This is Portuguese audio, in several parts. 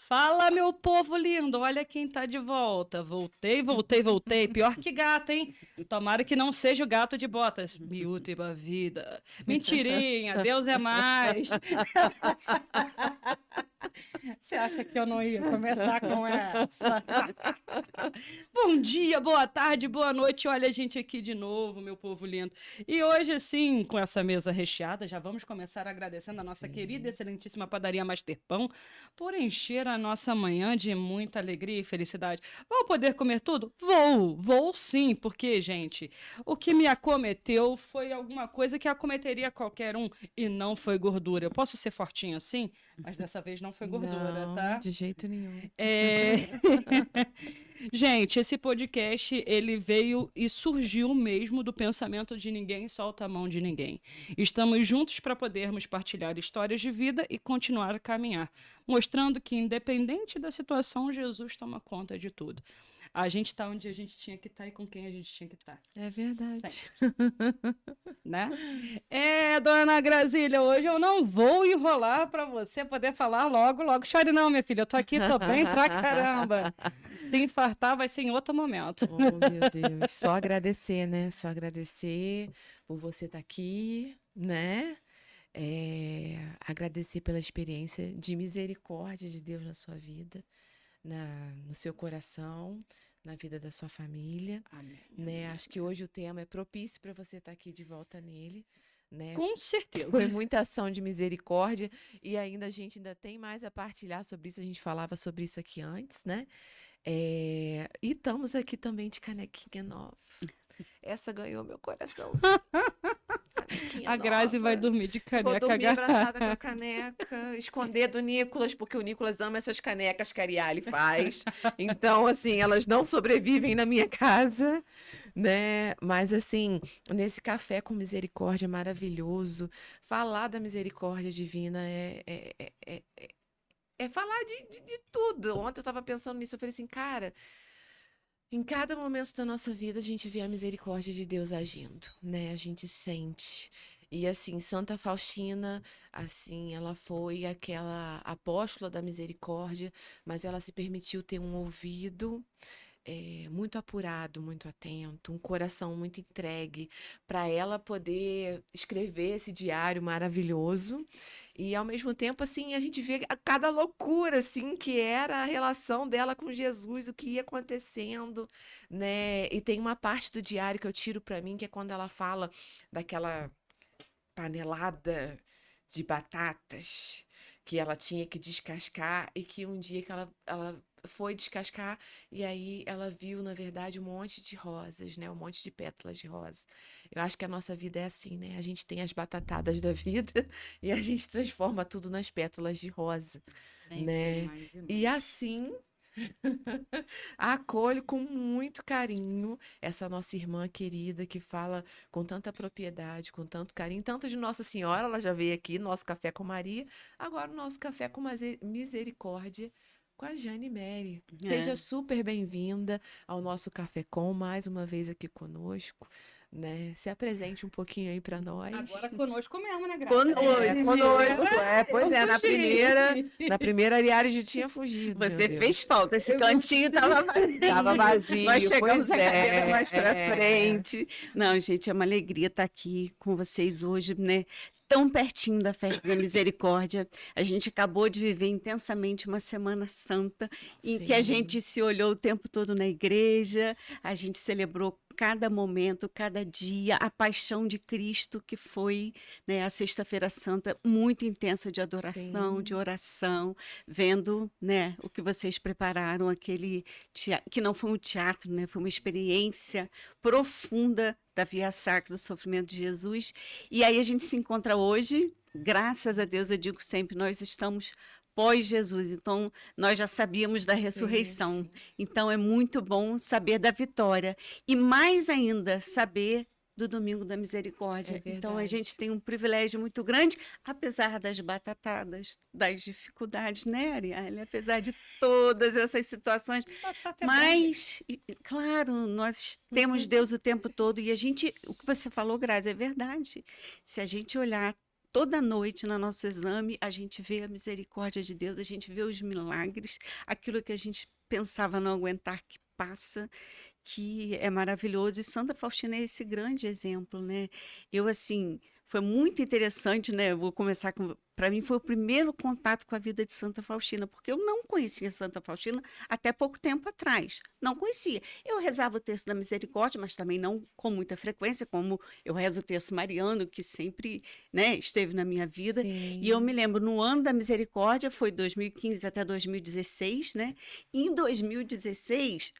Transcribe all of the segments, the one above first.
Fala, meu povo lindo, olha quem tá de volta. Voltei. Pior que gato, hein? Tomara que não seja o gato de botas. Miúda vida. Mentirinha, Deus é mais. Você acha que eu não ia começar com essa? Bom dia, boa tarde, boa noite. Olha a gente aqui de novo, meu povo lindo. E hoje, assim, com essa mesa recheada, já vamos começar agradecendo a nossa querida, excelentíssima padaria Master Pão por encher a nossa manhã de muita alegria e felicidade. Vou poder comer tudo? Vou sim, porque, gente, o que me acometeu foi alguma coisa que acometeria qualquer um e não foi gordura. Eu posso ser fortinho assim, mas dessa vez não foi gordura, Não, tá? de jeito nenhum. Gente, esse podcast, ele veio e surgiu mesmo do pensamento de ninguém solta a mão de ninguém. Estamos juntos para podermos partilhar histórias de vida e continuar a caminhar, mostrando que, independente da situação, Jesus toma conta de tudo. A gente está onde a gente tinha que estar e com quem a gente tinha que estar. É verdade. Né? Dona Grazília, hoje eu não vou enrolar para você poder falar logo. Chore não, minha filha, eu tô aqui, tô bem pra caramba. Se infartar vai ser em outro momento. Oh, meu Deus. Só agradecer, né? Só agradecer por você estar aqui, né? Agradecer pela experiência de misericórdia de Deus na sua vida, no seu coração, na vida da sua família. Amém. Né? Acho que hoje o tema é propício para você estar aqui de volta nele. Né? Com certeza. Foi muita ação de misericórdia e a gente ainda tem mais a partilhar sobre isso. A gente falava sobre isso aqui antes, né? E estamos aqui também de canequinha nova. Essa ganhou meu coraçãozinho. A Grazi vai dormir de caneca. Vou dormir abraçada com a caneca, esconder do Nicolas, porque o Nicolas ama essas canecas que a Arielle faz. Então, assim, elas não sobrevivem na minha casa, né? Mas, assim, nesse café com misericórdia maravilhoso, falar da misericórdia divina é falar de tudo. Ontem eu estava pensando nisso, eu falei assim, cara, em cada momento da nossa vida a gente vê a misericórdia de Deus agindo, né? A gente sente. E assim, Santa Faustina, assim, ela foi aquela apóstola da misericórdia, mas ela se permitiu ter um ouvido muito apurado, muito atento, um coração muito entregue para ela poder escrever esse diário maravilhoso. E ao mesmo tempo, assim, a gente vê a cada loucura, assim, que era a relação dela com Jesus, o que ia acontecendo, né? E tem uma parte do diário que eu tiro para mim, que é quando ela fala daquela panelada de batatas que ela tinha que descascar e que um dia que ela foi descascar e aí ela viu, na verdade, um monte de rosas, né? Um monte de pétalas de rosa. Eu acho que a nossa vida é assim, né? A gente tem as batatadas da vida e a gente transforma tudo nas pétalas de rosa, Sempre né? mais e mais. E assim acolho com muito carinho essa nossa irmã querida que fala com tanta propriedade, com tanto carinho, tanto de Nossa Senhora, ela já veio aqui, nosso Café com Maria, agora o nosso Café com Misericórdia com a Jane Mary. Seja super bem-vinda ao nosso Café Com, mais uma vez aqui conosco, né? Se apresente um pouquinho aí para nós. Agora conosco mesmo, né, Grazi? Conosco. Pois é, na primeira Arielle já tinha fugido. Você fez falta, esse cantinho tava vazio. Tava vazio. Nós chegamos pois a cadeira mais pra é. frente. Não, gente, é uma alegria estar aqui com vocês hoje, né? Tão pertinho da Festa da Misericórdia. A gente acabou de viver intensamente uma Semana Santa, em que a gente se olhou o tempo todo na igreja, a gente celebrou cada momento, cada dia, a paixão de Cristo, que foi, né, a Sexta-feira Santa muito intensa de adoração, de oração, vendo, né, o que vocês prepararam, aquele teatro, que não foi um teatro, né, foi uma experiência profunda da Via Sacra, do sofrimento de Jesus. E aí a gente se encontra hoje, graças a Deus, eu digo sempre, nós estamos pós-Jesus. Então, nós já sabíamos da ressurreição. Então, é muito bom saber da vitória. E mais ainda, saber do Domingo da Misericórdia. Então, a verdade. gente tem um privilégio muito grande, apesar das batatadas, das dificuldades, né, Arielle? Apesar de todas essas situações. Batata é bom, Mas, claro, nós temos Deus o tempo todo. E o que você falou, Grazi, é verdade. Se a gente olhar toda noite no nosso exame, a gente vê a misericórdia de Deus, a gente vê os milagres, aquilo que a gente pensava não aguentar que passa, que é maravilhoso. E Santa Faustina é esse grande exemplo, né? Eu, assim, foi muito interessante, né? Vou começar com... Para mim, foi o primeiro contato com a vida de Santa Faustina, porque eu não conhecia Santa Faustina até pouco tempo atrás. Não conhecia. Eu rezava o Terço da Misericórdia, mas também não com muita frequência, como eu rezo o Terço Mariano, que sempre, né, esteve na minha vida. E eu me lembro, no ano da Misericórdia, foi 2015 até 2016, né? E em 2016,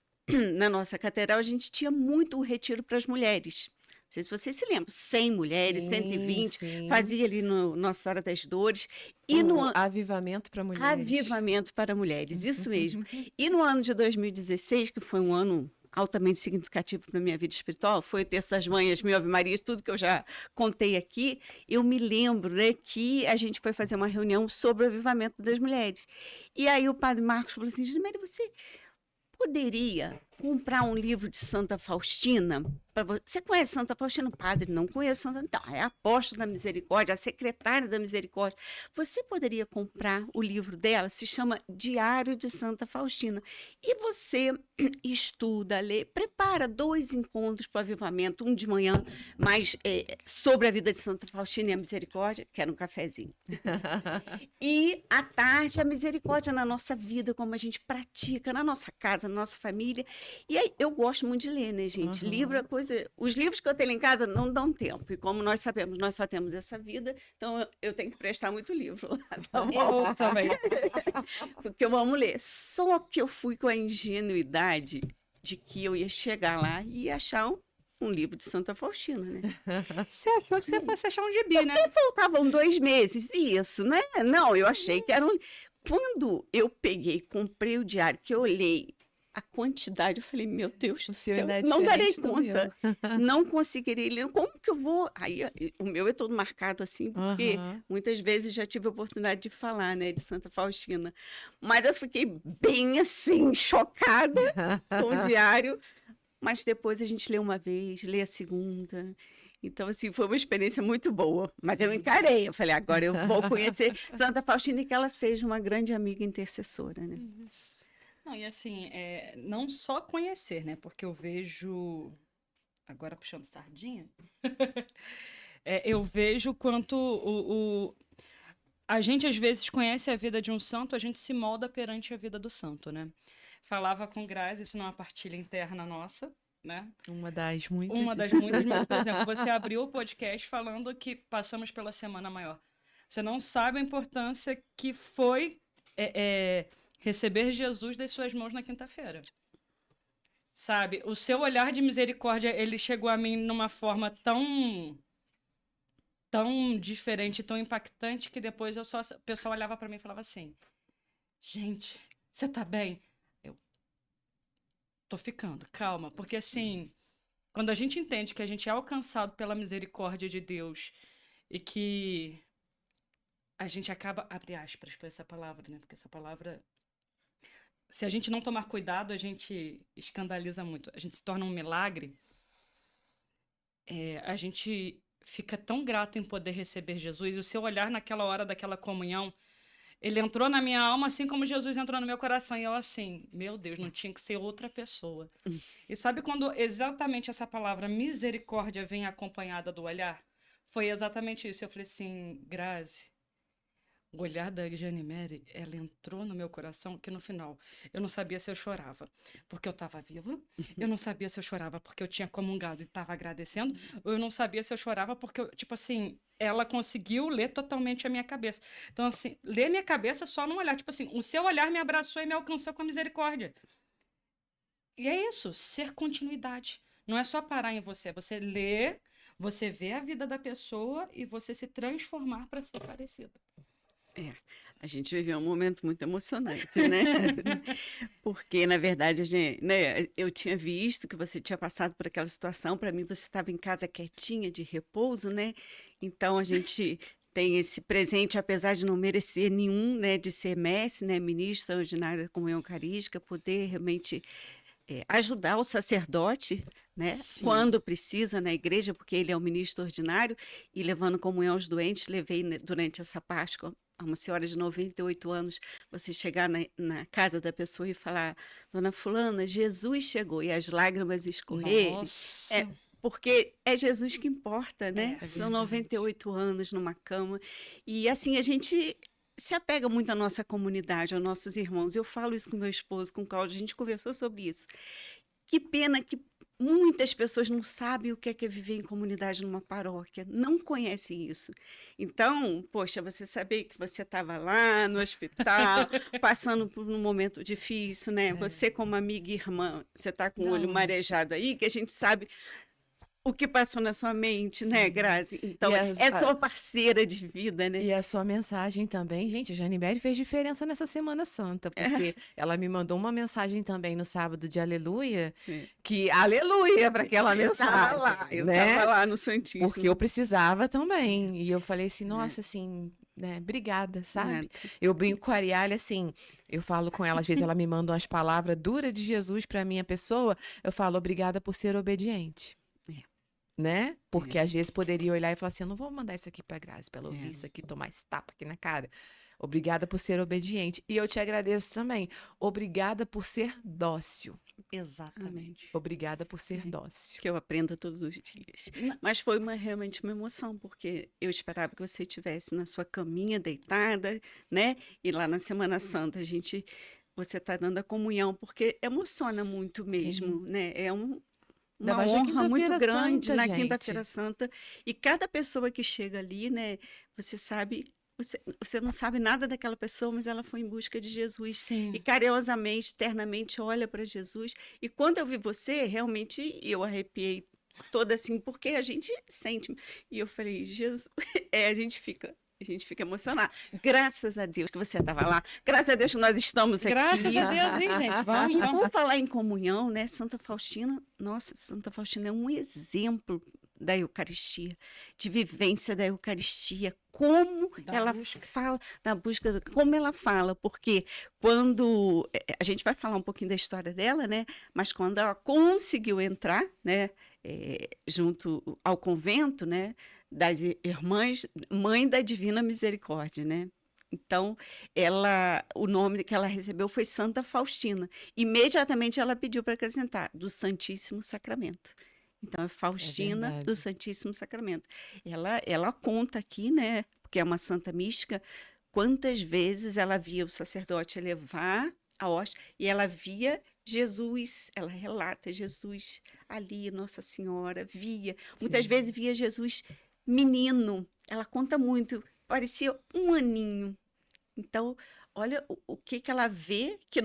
na nossa catedral, a gente tinha muito o retiro para as mulheres. Não sei se vocês se lembram, 100 mulheres, 120, fazia ali no Nossa Senhora das Dores. E no Avivamento para mulheres. Avivamento para mulheres, isso mesmo. E no ano de 2016, que foi um ano altamente significativo para a minha vida espiritual, foi o Terço das Manhãs, Mil Ave Marias, tudo que eu já contei aqui, eu me lembro, né, que a gente foi fazer uma reunião sobre o avivamento das mulheres. E aí o padre Marcos falou assim, Gisele, você poderia comprar um livro de Santa Faustina? Você conhece Santa Faustina? Padre, não conheço Santa... Então, é a apóstola da misericórdia, a secretária da misericórdia. Você poderia comprar o livro dela, se chama Diário de Santa Faustina. E você estuda, lê, prepara 2 encontros para o avivamento, um de manhã, mais sobre a vida de Santa Faustina e a misericórdia, que era um cafezinho. E à tarde, a misericórdia na nossa vida, como a gente pratica, na nossa casa, na nossa família. E aí, eu gosto muito de ler, né, gente? Livro é coisa... Os livros que eu tenho em casa não dão tempo. E como nós sabemos, nós só temos essa vida, então eu tenho que prestar muito livro lá. Tá bom? Eu também. Porque eu amo ler. Só que eu fui com a ingenuidade de que eu ia chegar lá e ia achar um livro de Santa Faustina, né? Você achou que você fosse achar um gibi, né? Porque faltavam 2 meses, isso, né? Não, eu achei que era um... Quando eu peguei, comprei o diário, que eu olhei a quantidade, eu falei, meu Deus do céu, não darei conta, não conseguirei ler, como que eu vou? Aí, o meu é todo marcado assim, porque muitas vezes já tive a oportunidade de falar, né, de Santa Faustina, mas eu fiquei bem assim, chocada com o diário, mas depois a gente lê uma vez, lê a segunda, então, assim, foi uma experiência muito boa, mas eu encarei, eu falei, agora eu vou conhecer Santa Faustina e que ela seja uma grande amiga intercessora, né? Não, e assim, não só conhecer, né? Porque eu vejo, agora puxando sardinha, eu vejo quanto a gente às vezes conhece a vida de um santo, a gente se molda perante a vida do santo, né? Falava com Grazi, isso não é uma partilha interna nossa, né? Uma das muitas. Uma das muitas, mas, por exemplo, você abriu o podcast falando que passamos pela Semana Maior. Você não sabe a importância que foi receber Jesus das suas mãos na quinta-feira. Sabe? O seu olhar de misericórdia, ele chegou a mim numa forma tão diferente, tão impactante, que depois o pessoal olhava para mim e falava assim, gente, você tá bem? Eu tô ficando, calma. Porque assim, quando a gente entende que a gente é alcançado pela misericórdia de Deus e que a gente acaba, abre aspas para essa palavra, né? Porque essa palavra, se a gente não tomar cuidado, a gente escandaliza muito. A gente se torna um milagre. A gente fica tão grato em poder receber Jesus. E o seu olhar naquela hora daquela comunhão, ele entrou na minha alma assim como Jesus entrou no meu coração. E eu assim, meu Deus, não tinha que ser outra pessoa. E sabe quando exatamente essa palavra misericórdia vem acompanhada do olhar? Foi exatamente isso. Eu falei assim, Grazi, o olhar da Jane Mary, ela entrou no meu coração, que no final eu não sabia se eu chorava porque eu estava viva, eu não sabia se eu chorava porque eu tinha comungado e estava agradecendo, ou eu não sabia se eu chorava porque, tipo assim, ela conseguiu ler totalmente a minha cabeça. Então, assim, ler minha cabeça só num olhar, tipo assim, o seu olhar me abraçou e me alcançou com a misericórdia. E é isso, ser continuidade. Não é só parar em você, é você ler, você ver a vida da pessoa e você se transformar para ser parecido. A gente viveu um momento muito emocionante, né? Porque, na verdade, né, eu tinha visto que você tinha passado por aquela situação. Para mim, você estava em casa quietinha, de repouso, né? Então, a gente tem esse presente, apesar de não merecer nenhum, né, de ser mestre, né, ministra ordinária da comunhão eucarística, poder realmente ajudar o sacerdote, né, Sim. quando precisa na igreja, porque ele é o ministro ordinário, e levando comunhão aos doentes. Levei, né, durante essa Páscoa a uma senhora de 98 anos, você chegar na casa da pessoa e falar: Dona Fulana, Jesus chegou, e as lágrimas escorrerem. Nossa. Porque é Jesus que importa, né? É São verdade. 98 anos numa cama. E assim, a gente se apega muito à nossa comunidade, aos nossos irmãos. Eu falo isso com meu esposo, com o Cláudio, a gente conversou sobre isso. Que pena que muitas pessoas não sabem o que é viver em comunidade numa paróquia, não conhecem isso. Então, poxa, você saber que você estava lá no hospital, passando por um momento difícil, né? Você como amiga e irmã, você está com o olho Não. marejado aí, que a gente sabe o que passou na sua mente, né, Grazi? Então, E é sua parceira de vida, né? E a sua mensagem também, gente, a Janibele fez diferença nessa Semana Santa, porque ela me mandou uma mensagem também no sábado de aleluia, que aleluia para aquela mensagem, Eu né? estava lá no Santíssimo. Porque eu precisava também. E eu falei assim, nossa, assim, né, obrigada, sabe? Eu brinco com a Arielle, assim, eu falo com ela, às vezes ela me manda umas palavras duras de Jesus para minha pessoa, eu falo, obrigada por ser obediente. Né? Porque às vezes poderia olhar e falar assim, eu não vou mandar isso aqui pra Grazi, pra ela ouvir isso aqui, tomar esse tapa aqui na cara. Obrigada por ser obediente. E eu te agradeço também. Obrigada por ser dócil. Exatamente. Obrigada por ser dócil. Que eu aprenda todos os dias. Mas foi realmente uma emoção, porque eu esperava que você estivesse na sua caminha deitada, né? E lá na Semana Santa, você está dando a comunhão, porque emociona muito mesmo, né? É Ainda uma mais na honra muito Quinta-feira grande Santa, na gente. Quinta-feira Santa. E cada pessoa que chega ali, né? Você sabe, você não sabe nada daquela pessoa, mas ela foi em busca de Jesus. Sim. E carinhosamente, eternamente olha para Jesus. E quando eu vi você, realmente eu arrepiei toda assim, porque a gente sente. E eu falei, Jesus, a gente fica emocionado. Graças a Deus que você estava lá. Graças a Deus que nós estamos aqui. Graças a Deus, hein, gente? Vamos, E vamos. por falar em comunhão, né? Santa Faustina, nossa, Santa Faustina é um exemplo da Eucaristia, de vivência da Eucaristia, como ela fala, na busca, como ela fala, porque quando, a gente vai falar um pouquinho da história dela, né? Mas quando ela conseguiu entrar, né? Junto ao convento, né? Das Irmãs, Mãe da Divina Misericórdia, né? Então, o nome que ela recebeu foi Santa Faustina. Imediatamente ela pediu para acrescentar do Santíssimo Sacramento. Então, é Faustina do Santíssimo Sacramento. Ela conta aqui, né? Porque é uma santa mística, quantas vezes ela via o sacerdote levar a hóstia e ela via Jesus, ela relata Jesus ali, Nossa Senhora, via. Muitas vezes via Jesus menino. Ela conta muito, parecia um aninho. Então, olha o que ela vê que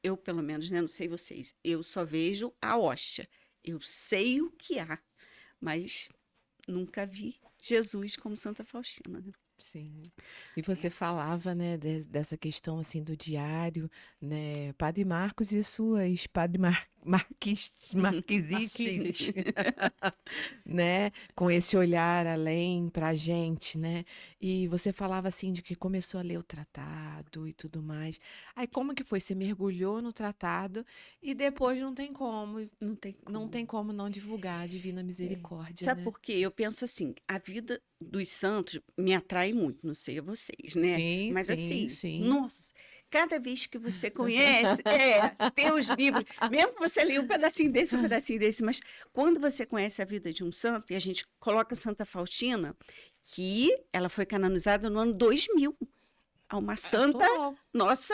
eu pelo menos, né, não sei vocês, eu só vejo a hóstia. Eu sei o que há, mas nunca vi Jesus como Santa Faustina, né? Sim. E você falava, né, dessa questão assim do diário, né, Padre Marcos e suas Padre Marquisites, né, com esse olhar além pra gente, né? E você falava assim de que começou a ler o tratado e tudo mais. Aí como que foi? Você mergulhou no tratado e depois não tem como não divulgar a Divina Misericórdia, Sabe né? por quê? Eu penso assim, a vida dos santos me atrai muito, não sei a vocês, né? Sim, Mas sim, assim, sim. nossa, cada vez que você conhece, tem os livros, mesmo que você leia um pedacinho desse, mas quando você conhece a vida de um santo, e a gente coloca Santa Faustina, que ela foi canonizada no ano 2000, uma santa, nossa,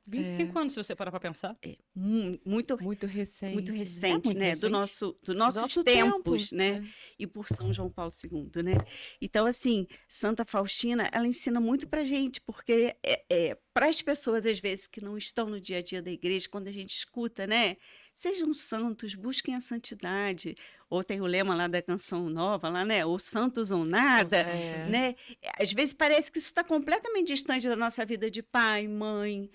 25 anos, se você parar para pensar. muito Muito recente, muito né? recente. Dos nossos tempos, né? E por São João Paulo II, né? Então, assim, Santa Faustina, ela ensina muito pra gente, porque para as pessoas, às vezes, que não estão no dia a dia da igreja, quando a gente escuta, né? sejam santos, busquem a santidade. Ou tem o lema lá da canção nova, lá, né? Ou santos ou nada, É. né? Às vezes parece que isso está completamente distante da nossa vida de pai, mãe.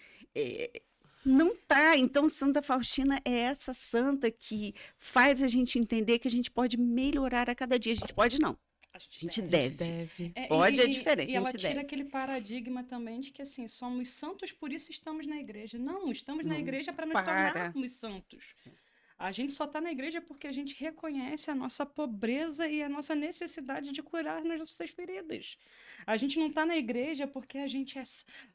Não tá. Então, Santa Faustina é essa santa que faz a gente entender que a gente pode melhorar a cada dia. A gente pode não. A gente deve. Deve. Pode, é diferente, E a ela gente tira deve. aquele paradigma também de que, assim, somos santos, por isso estamos na igreja. Não, estamos na Não, igreja para nos para. tornarmos santos. A gente só está na igreja porque a gente reconhece a nossa pobreza e a nossa necessidade de curar nas nossas feridas. A gente não está na igreja porque a gente é...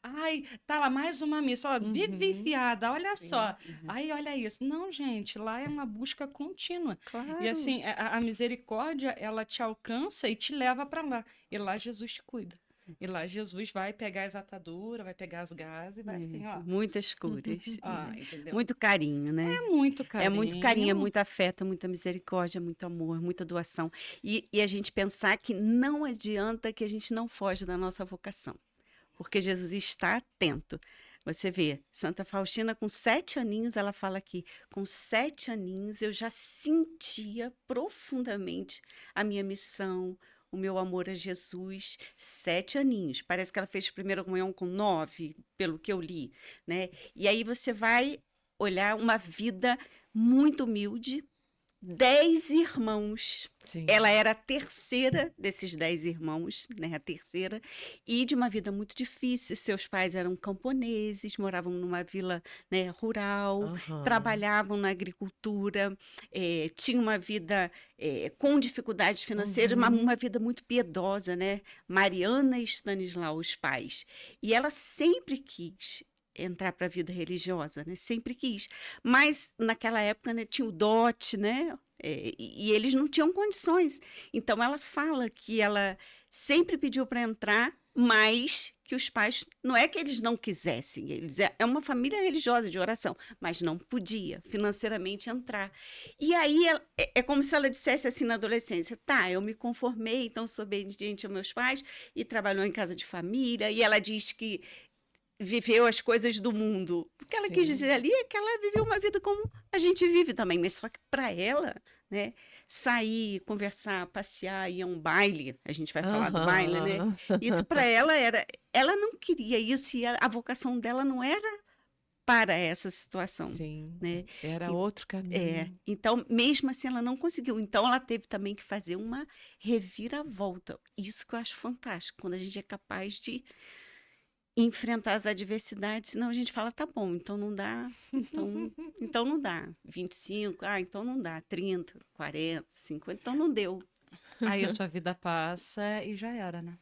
Ai, tá lá mais uma missa, ó, vive enfiada, olha só. Ai, olha isso. Não, gente, lá é uma busca contínua. Claro. E assim, a misericórdia, ela te alcança e te leva para lá. E lá Jesus te cuida. E lá Jesus vai pegar as ataduras, vai pegar as gases e vai assim, ó. Muitas curas. Entendeu? Muito carinho, né? É muito carinho. É muito carinho, é muito afeto, muita misericórdia, muito amor, muita doação. E a gente pensar que não adianta que a gente não foge da nossa vocação, porque Jesus está atento. Você vê, Santa Faustina, com 7 aninhos, ela fala aqui, com 7 aninhos eu já sentia profundamente a minha missão, o meu amor a Jesus. 7 aninhos. Parece que ela fez a primeira comunhão com 9, pelo que eu li, né? E aí você vai olhar uma vida muito humilde, 10 irmãos. Sim. Ela era a terceira desses 10 irmãos, né? A terceira, e de uma vida muito difícil. Seus pais eram camponeses, moravam numa vila, né, rural, Aham. trabalhavam na agricultura, tinham uma vida com dificuldades financeiras, mas uma vida muito piedosa, né? Mariana e Stanislau, os pais. E ela sempre quis entrar para a vida religiosa, né? Sempre quis. Mas naquela época, né, tinha o dote, né? E eles não tinham condições. Então ela fala que ela sempre pediu para entrar, mas que os pais, não é que eles não quisessem, eles é uma família religiosa de oração, mas não podia financeiramente entrar. E aí é como se ela dissesse assim na adolescência, tá, eu me conformei, então sou obediente aos meus pais e trabalhou em casa de família. E ela diz que viveu as coisas do mundo. O que ela quis dizer ali é que ela viveu uma vida como a gente vive também, mas só que para ela, né, sair, conversar, passear, ir a um baile, a gente vai falar do baile, né? Isso para ela ela não queria isso e a vocação dela não era para essa situação. Sim. Né? Era outro caminho. Então, mesmo assim, ela não conseguiu. Então, ela teve também que fazer uma reviravolta. Isso que eu acho fantástico, quando a gente é capaz de enfrentar as adversidades, senão a gente fala, tá bom, então não dá, então não dá. 25, então não dá. 30, 40, 50, então não deu. Aí a sua vida passa e já era, né?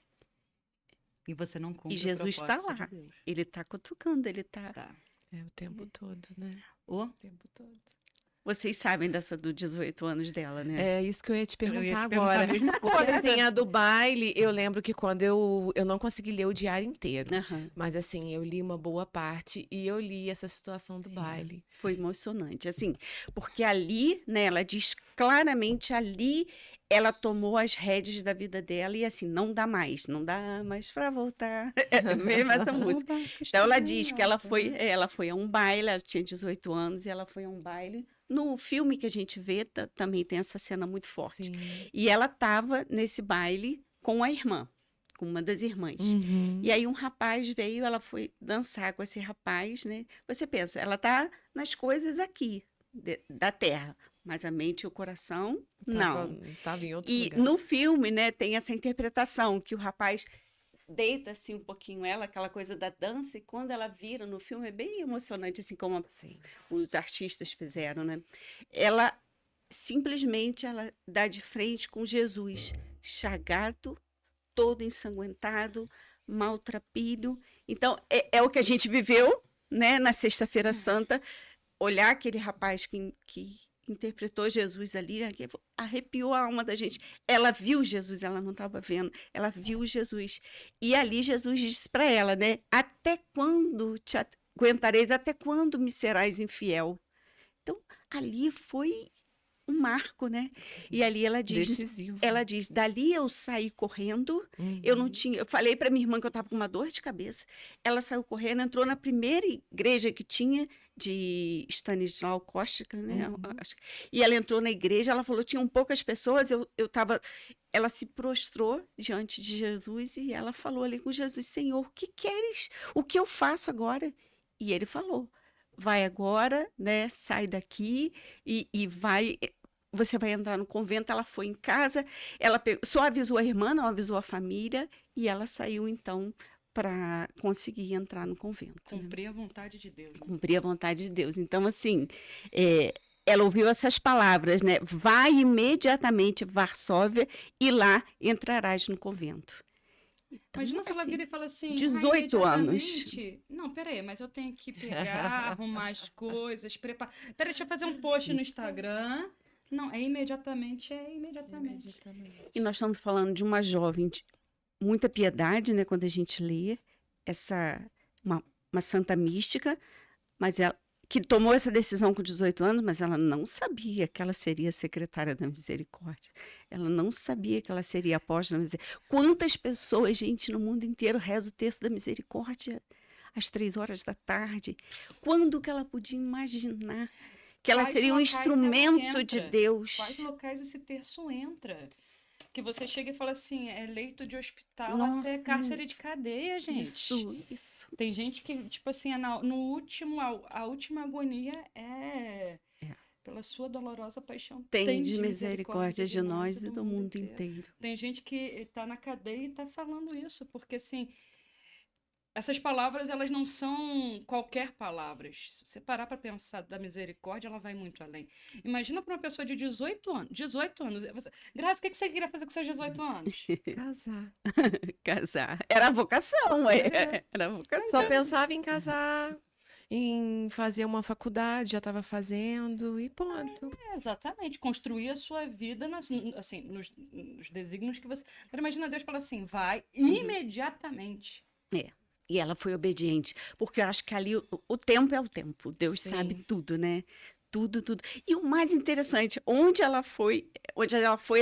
E você não cumpre E Jesus o está propósito lá. de Deus. Ele está cutucando, ele está... Tá. É o tempo todo, né? Ô, O tempo todo. Vocês sabem dessa do 18 anos dela, né? É isso que eu ia te perguntar ia te agora. perguntar a mesma Porque assim, a do baile, eu lembro que quando eu não consegui ler o diário inteiro. Aham. Mas assim, eu li uma boa parte e eu li essa situação do baile. Foi emocionante, assim, porque ali, né, ela diz claramente, ali ela tomou as rédeas da vida dela e assim, não dá mais para voltar. É mesmo essa música. Então ela diz que ela foi a um baile, ela tinha 18 anos e ela foi a um baile. No filme que a gente vê, também tem essa cena muito forte. Sim. E ela estava nesse baile com a irmã, com uma das irmãs. Uhum. E aí um rapaz veio, ela foi dançar com esse rapaz, né? Você pensa, ela tá nas coisas aqui, da terra, mas a mente e o coração, não. Tava em outro E lugar. no filme, né, tem essa interpretação que o rapaz deita assim um pouquinho ela, aquela coisa da dança, e quando ela vira no filme é bem emocionante, assim como Sim. os artistas fizeram, né? Ela simplesmente ela dá de frente com Jesus, chagado, todo ensanguentado, maltrapilho. Então, é o que a gente viveu, né, na Sexta-feira Santa, olhar aquele rapaz que interpretou Jesus ali, né, que arrepiou a alma da gente. Ela viu Jesus, ela não estava vendo, ela viu Jesus. E ali Jesus disse para ela, né, até quando te aguentareis, até quando me serás infiel? Então, ali foi um marco, né? E ali Decisivo. ela diz, dali eu saí correndo, eu não Uhum. tinha, eu falei para minha irmã que eu estava com uma dor de cabeça, ela saiu correndo, entrou na primeira igreja que tinha de Stanislau Kostka, né? Uhum. E ela entrou na igreja, ela falou, tinham poucas pessoas, ela se prostrou diante de Jesus e ela falou ali com Jesus, Senhor, o que queres? O que eu faço agora? E ele falou, vai agora, né? Sai daqui e vai. Você vai entrar no convento. Ela foi em casa, só avisou a irmã, não avisou a família, e ela saiu então para conseguir entrar no convento. Né? Cumprir a vontade de Deus. Né? Cumprir a vontade de Deus. Então, assim, ela ouviu essas palavras, né? Vai imediatamente a Varsóvia e lá entrarás no convento. Então, Imagina se ela assim, vira e fala assim, 18 anos. imediatamente. Não, peraí, mas eu tenho que pegar, arrumar as coisas, preparar. Peraí, deixa eu fazer um post no Instagram. Não, é imediatamente. E nós estamos falando de uma jovem de muita piedade, né? Quando a gente lê uma santa mística, mas ela que tomou essa decisão com 18 anos, mas ela não sabia que ela seria secretária da misericórdia. Ela não sabia que ela seria apóstola da misericórdia. Quantas pessoas, gente, no mundo inteiro reza o texto da misericórdia às 3 horas da tarde? Quando que ela podia imaginar que ela Quais seria um locais ela instrumento de entra? Deus? Quais locais esse terço entra? Que você chega e fala assim, é leito de hospital Nossa, até cárcere de cadeia, gente. Isso. Tem gente que, tipo assim, no último, a última agonia é pela sua dolorosa paixão. Tem de misericórdia de nós e do mundo inteiro. Tem gente que está na cadeia e está falando isso, porque assim, essas palavras, elas não são qualquer palavras. Se você parar para pensar da misericórdia, ela vai muito além. Imagina para uma pessoa de 18 anos. 18 anos. Graça, o que você queria fazer com seus 18 anos? Casar. Casar. Era a vocação, era a vocação. Só pensava em casar, em fazer uma faculdade, já estava fazendo e ponto. Exatamente. Construir a sua vida assim, nos desígnios que você... Agora imagina Deus falar assim, vai imediatamente. E ela foi obediente, porque eu acho que ali o tempo é o tempo. Deus Sim. sabe tudo, né? Tudo. E o mais interessante, onde ela foi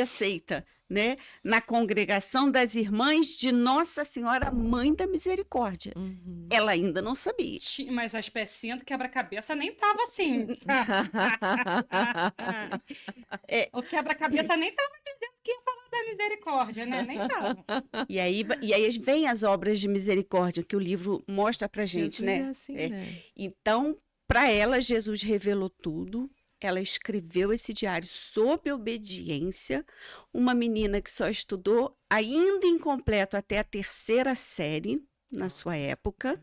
aceita, né? Na congregação das irmãs de Nossa Senhora Mãe da Misericórdia. Uhum. Ela ainda não sabia. Mas as pecinhas do quebra-cabeça nem tava assim. O quebra-cabeça nem tava dizendo que ia falar da misericórdia, né? Nem tava. E aí vem as obras de misericórdia que o livro mostra pra gente, Jesus né? é assim, né? Então, para ela, Jesus revelou tudo. Ela escreveu esse diário sob obediência. Uma menina que só estudou, ainda incompleto, até a 3ª série, na sua época.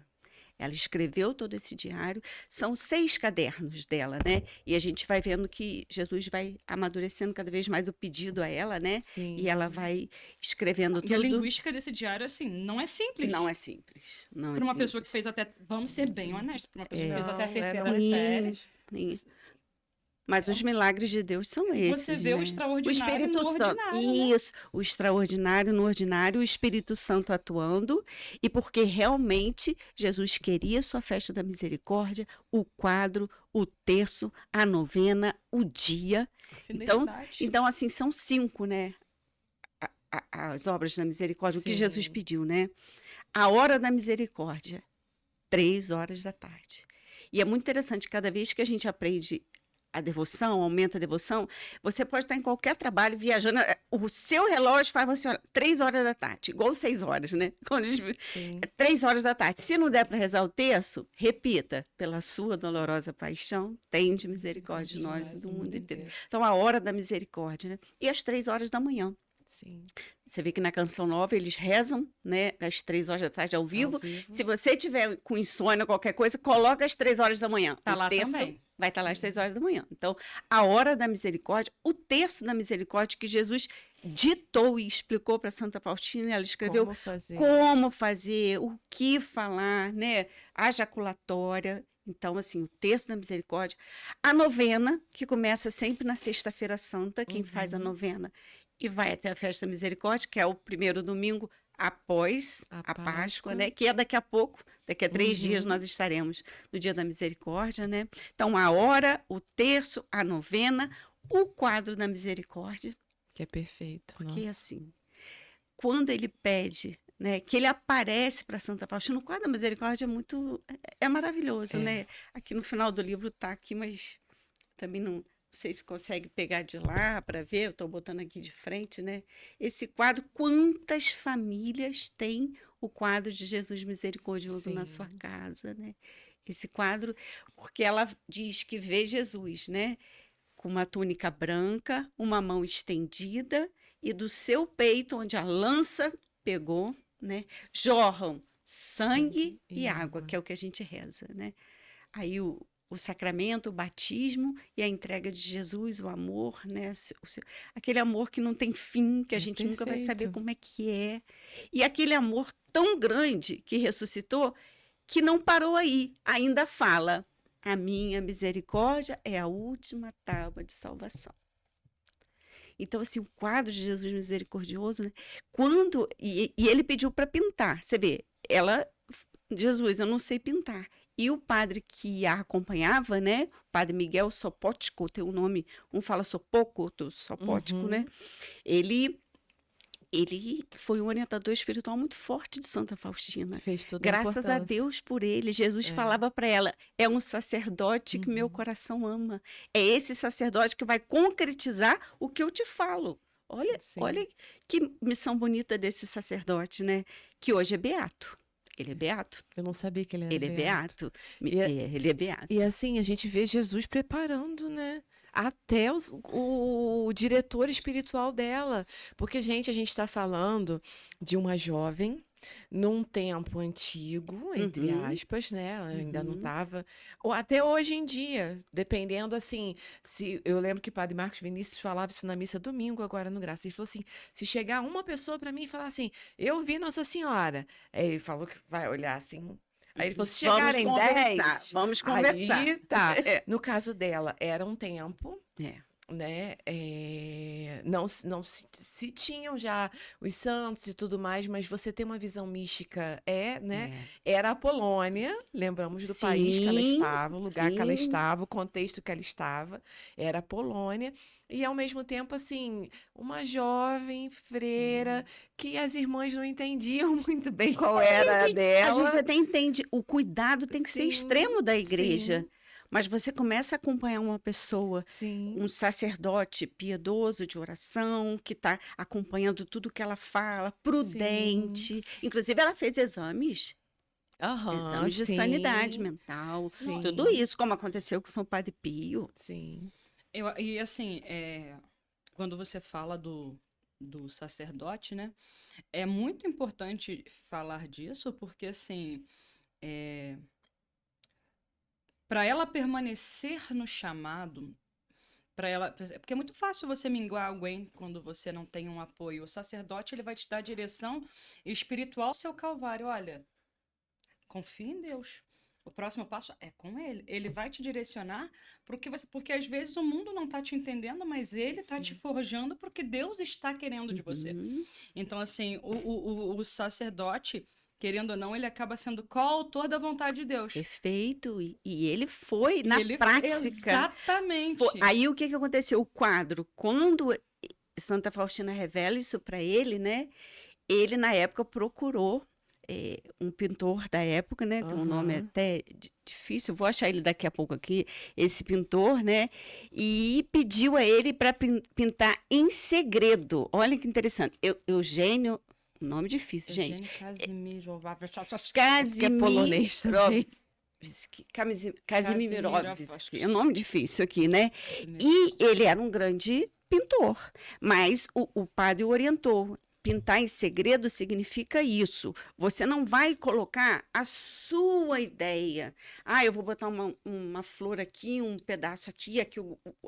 Ela escreveu todo esse diário. São 6 cadernos dela, né? E a gente vai vendo que Jesus vai amadurecendo cada vez mais o pedido a ela, né? Sim. E ela vai escrevendo tudo. E a linguística desse diário, assim, não é simples. Não é simples. Para uma pessoa que fez até... Vamos ser bem honestos. Para uma pessoa que fez até a Não, 3ª série. Sim. Mas os milagres de Deus são esses. Você vê né? o extraordinário o Espírito no Santo. ordinário, né? Isso, o extraordinário no ordinário, o Espírito Santo atuando, e porque realmente Jesus queria sua festa da misericórdia, o quadro, o terço, a novena, o dia. Então, assim, são 5, né? As obras da misericórdia, Sim. o que Jesus pediu, né? A hora da misericórdia, 3 horas da tarde. E é muito interessante, cada vez que a gente aprende a devoção, aumenta a devoção, você pode estar em qualquer trabalho, viajando, o seu relógio faz você olhar 3 horas da tarde, igual 6 horas, né? Quando 3 horas da tarde. Se não der para rezar o terço, repita, pela sua dolorosa paixão, tende misericórdia de nós e do mundo inteiro. Então, a hora da misericórdia, né? E às 3 horas da manhã. Sim. Você vê que na Canção Nova eles rezam, né, às 3 horas da tarde ao vivo. Se você tiver com insônia, qualquer coisa, coloca às 3 horas da manhã. Tá o lá terço também. vai estar lá às 3 horas da manhã. Então, a hora da misericórdia, o terço da misericórdia que Jesus ditou e explicou para Santa Faustina, ela escreveu como fazer, o que falar, né, a jaculatória. Então, assim, o terço da misericórdia. A novena, que começa sempre na Sexta-feira Santa, quem faz a novena e vai até a Festa da Misericórdia, que é o primeiro domingo após a Páscoa, né? Que é daqui a pouco, daqui a 3 dias nós estaremos no Dia da Misericórdia, né? Então, a hora, o terço, a novena, o quadro da misericórdia, Que é perfeito. porque nossa. assim, quando ele pede, né, que ele aparece para Santa Faustina, o quadro da misericórdia é maravilhoso, É. né? Aqui no final do livro tá aqui, mas também não sei se consegue pegar de lá para ver, eu estou botando aqui de frente, né? Esse quadro, quantas famílias têm o quadro de Jesus misericordioso na sua Sim. casa, né? Esse quadro, porque ela diz que vê Jesus, né? Com uma túnica branca, uma mão estendida, e do seu peito, onde a lança pegou, né? Jorram sangue e água, que é o que a gente reza, né? Aí o sacramento, o batismo e a entrega de Jesus, o amor, né? Aquele amor que não tem fim, que a É gente nunca vai saber perfeito. como é que é. E aquele amor tão grande que ressuscitou, que não parou aí, ainda fala: a minha misericórdia é a última tábua de salvação. Então, assim, o quadro de Jesus misericordioso, né? E ele pediu para pintar. Você vê, Jesus, eu não sei pintar. E o padre que a acompanhava, né? O padre Miguel Sopótico, tem um nome, um fala Sopoco, outro Sopótico, né? Ele foi um orientador espiritual muito forte de Santa Faustina. Fez toda a Graças a importância. Deus por ele. Jesus É. falava para ela: é um sacerdote que meu coração ama. É esse sacerdote que vai concretizar o que eu te falo. Olha, Sim. olha que missão bonita desse sacerdote, né? Que hoje é beato. Ele é beato. Eu não sabia que ele era Ele é beato. beato. Ele é beato. E assim, a gente vê Jesus preparando, né? Até o diretor espiritual dela. Porque, gente, a gente está falando de uma jovem num tempo antigo, entre Uhum. aspas, né? Ela ainda não Uhum. estava. Ou até hoje em dia, dependendo assim. Se eu lembro que o padre Marcos Vinícius falava isso na missa domingo, agora no Graça. Ele falou assim: se chegar uma pessoa para mim e falar assim, eu vi Nossa Senhora. Aí ele falou que vai olhar assim. Aí ele falou: se Vamos chegarem conversar. 10, Vamos conversar. aí tá. É. No caso dela, era um tempo, É. né? Não se tinham já os santos e tudo mais, mas você tem uma visão mística, né? Era a Polônia, lembramos do país que ela Sim, estava, o lugar que ela sim. estava, o contexto que ela estava, era a Polônia, e ao mesmo tempo, assim, uma jovem freira que as irmãs não entendiam muito bem qual era a A dela. gente até entende, o cuidado tem que ser Sim, extremo da igreja. sim. Mas você começa a acompanhar uma pessoa, Sim, um sacerdote piedoso de oração, que está acompanhando tudo que ela fala, prudente. Inclusive, ela fez exames aham, de sanidade sim, mental, sim, tudo isso, como aconteceu com São Padre Pio. sim. E assim, quando você fala do sacerdote, né? É muito importante falar disso, porque assim, para ela permanecer no chamado, porque é muito fácil você minguar alguém quando você não tem um apoio. O sacerdote, ele vai te dar a direção espiritual ao seu calvário. Olha, confia em Deus. O próximo passo é com ele. Ele vai te direcionar para o que você. Porque às vezes o mundo não está te entendendo, mas ele está te forjando para o que Deus está querendo de você. Uhum. Então, assim, o sacerdote, querendo ou não, ele acaba sendo coautor da vontade de Deus. Perfeito. E ele foi, E na ele, prática. exatamente. Aí o que aconteceu? O quadro, quando Santa Faustina revela isso para ele, né? Ele, na época, procurou um pintor da época, né? Tem um nome até difícil, eu vou achar ele daqui a pouco aqui, esse pintor, né? E pediu a ele para pintar em segredo. Olha que interessante. Eugênio, nome difícil, gente. Que é polonês também. Kazimirovski, é um nome difícil aqui, né? E ele era um grande pintor, mas o padre o orientou. Pintar em segredo significa isso. Você não vai colocar a sua ideia. Ah, eu vou botar uma flor aqui, um pedaço aqui,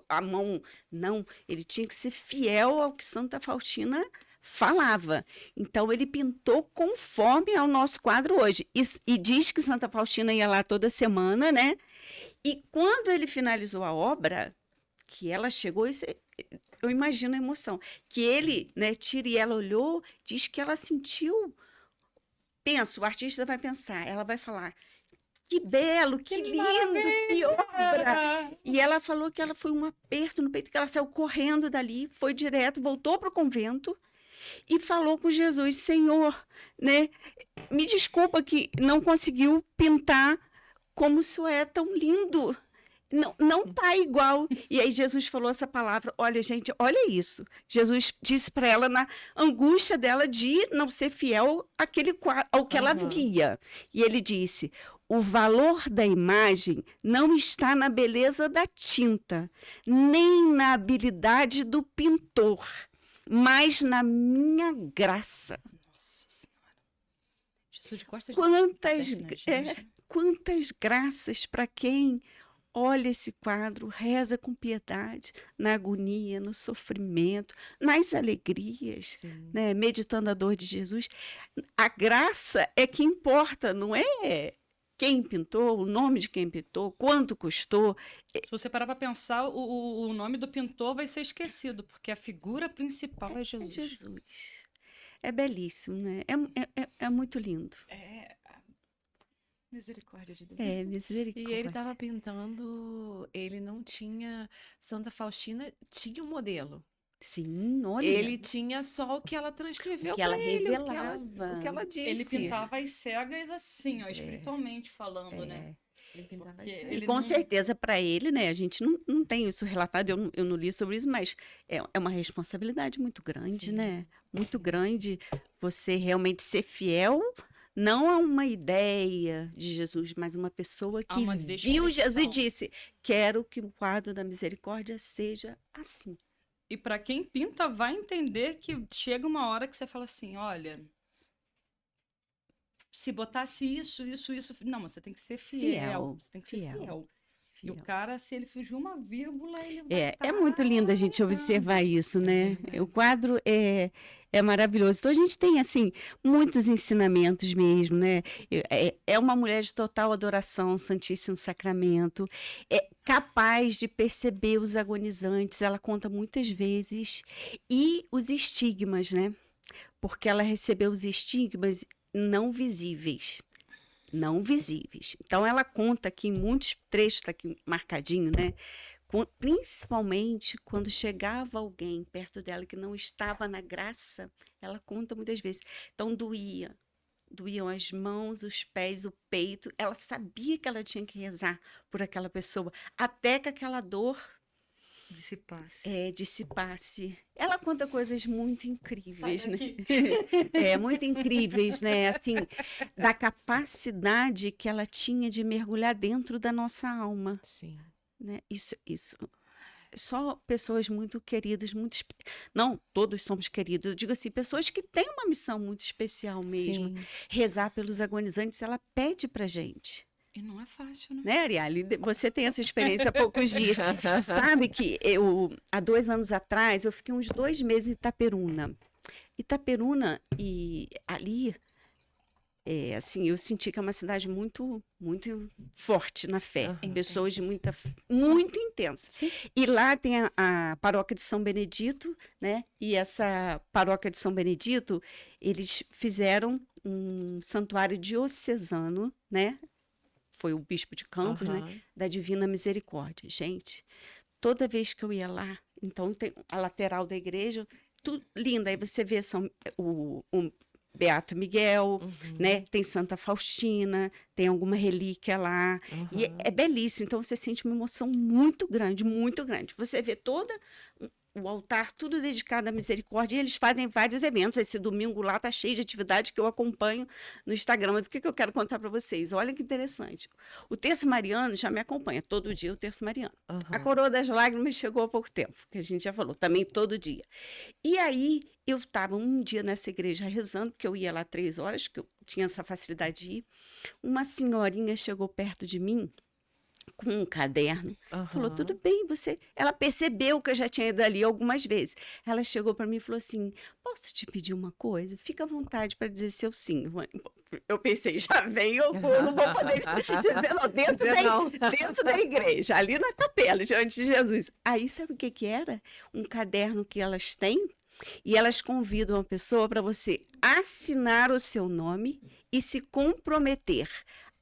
a mão. Não, ele tinha que ser fiel ao que Santa Faustina falava. Então, ele pintou conforme ao nosso quadro hoje. E diz que Santa Faustina ia lá toda semana, né? E quando ele finalizou a obra, que ela chegou, eu imagino a emoção, que ele, né, tira e ela olhou, diz que ela sentiu, pensa, o artista vai pensar, ela vai falar, que belo, que lindo, que obra. Ah, E ela falou que ela foi um aperto no peito, que ela saiu correndo dali, foi direto, voltou para o convento e falou com Jesus, Senhor, né, me desculpa que não conseguiu pintar como isso é tão lindo. Não tá igual. E aí Jesus falou essa palavra. Olha, gente, olha isso. Jesus disse para ela na angústia dela de não ser fiel ao que ela via. E ele disse: o valor da imagem não está na beleza da tinta, nem na habilidade do pintor, mas na minha graça. Nossa Senhora. Jesus gosta de Quantas, bem, né, gente? quantas graças para quem olha esse quadro, reza com piedade, na agonia, no sofrimento, nas alegrias, Sim. né? Meditando a dor de Jesus. A graça é que importa, não é quem pintou, o nome de quem pintou, quanto custou. Se você parar para pensar, o nome do pintor vai ser esquecido, porque a figura principal é É Jesus. Jesus. É belíssimo, né? É muito lindo. É a misericórdia de Deus. É, E misericórdia. ele estava pintando, ele não tinha, Santa Faustina tinha um modelo. Sim, olha. Ele tinha só o que ela transcreveu O que ela para ele, revelava. o que ela disse. Ele pintava as cegas assim, ó, espiritualmente falando, né? Ele pintava Porque assim. ele E com não- certeza para ele, né? A gente não tem isso relatado, eu não li sobre isso, mas é uma responsabilidade muito grande, Sim. né? Muito grande você realmente ser fiel, não a uma ideia de Jesus, mas uma pessoa A que uma viu Jesus e descrição. disse: quero que o quadro da misericórdia seja assim. E para quem pinta, vai entender que chega uma hora que você fala assim: olha, se botasse isso. Não, mas você tem que ser fiel. Fiel, Você tem que ser fiel, fiel. E Fiel. o cara, se ele fugir uma vírgula, ele vai. É muito lindo a gente observar isso, né? O quadro é maravilhoso. Então, a gente tem, assim, muitos ensinamentos mesmo, né? É uma mulher de total adoração ao Santíssimo Sacramento, é capaz de perceber os agonizantes, ela conta muitas vezes, e os estigmas, né? Porque ela recebeu os estigmas não visíveis. Não visíveis. Então, ela conta aqui em muitos trechos, está aqui marcadinho, né? Principalmente quando chegava alguém perto dela que não estava na graça, ela conta muitas vezes. Então, doíam as mãos, os pés, o peito. Ela sabia que ela tinha que rezar por aquela pessoa, até que aquela dor dissipasse. Ela conta coisas muito incríveis, Sai né? daqui. Muito incríveis, né? Assim, da capacidade que ela tinha de mergulhar dentro da nossa alma, Sim. né? Isso. Só pessoas muito queridas, não, todos somos queridos. Eu digo assim, pessoas que têm uma missão muito especial mesmo. Sim. Rezar pelos agonizantes, ela pede pra gente. E não é fácil, né? Né, Arielle? Você tem essa experiência há poucos dias. Sabe que há 2 anos atrás, eu fiquei uns 2 meses em Itaperuna. E ali, assim, eu senti que é uma cidade muito, muito forte na fé. Aham. Pessoas de muito intensa. Sim. E lá tem a paróquia de São Benedito, né? E essa paróquia de São Benedito, eles fizeram um santuário diocesano, né? Foi o bispo de Campos, né? Aham. Da Divina Misericórdia. Gente, toda vez que eu ia lá, então tem a lateral da igreja, tudo linda. Aí você vê o Beato Miguel, né? Tem Santa Faustina, tem alguma relíquia lá. E é belíssimo. Então você sente uma emoção muito grande, muito grande. Você vê o altar tudo dedicado à misericórdia, e eles fazem vários eventos. Esse domingo lá tá cheio de atividade que eu acompanho no Instagram. Mas o que eu quero contar para vocês? Olha que interessante. O Terço Mariano já me acompanha todo dia, o Terço Mariano. Aham. A Coroa das Lágrimas chegou há pouco tempo, que a gente já falou, também todo dia. E aí eu estava um dia nessa igreja rezando, porque eu ia lá 3 horas, que eu tinha essa facilidade de ir. Uma senhorinha chegou perto de mim com um caderno. Falou, tudo bem, você... Ela percebeu que eu já tinha ido ali algumas vezes. Ela chegou para mim e falou assim, posso te pedir uma coisa? Fica à vontade para dizer seu sim. Eu pensei, já vem, eu não vou poder dizer não, dentro da igreja, ali na capela, diante de Jesus. Aí, sabe o que era? Um caderno que elas têm, e elas convidam a pessoa para você assinar o seu nome e se comprometer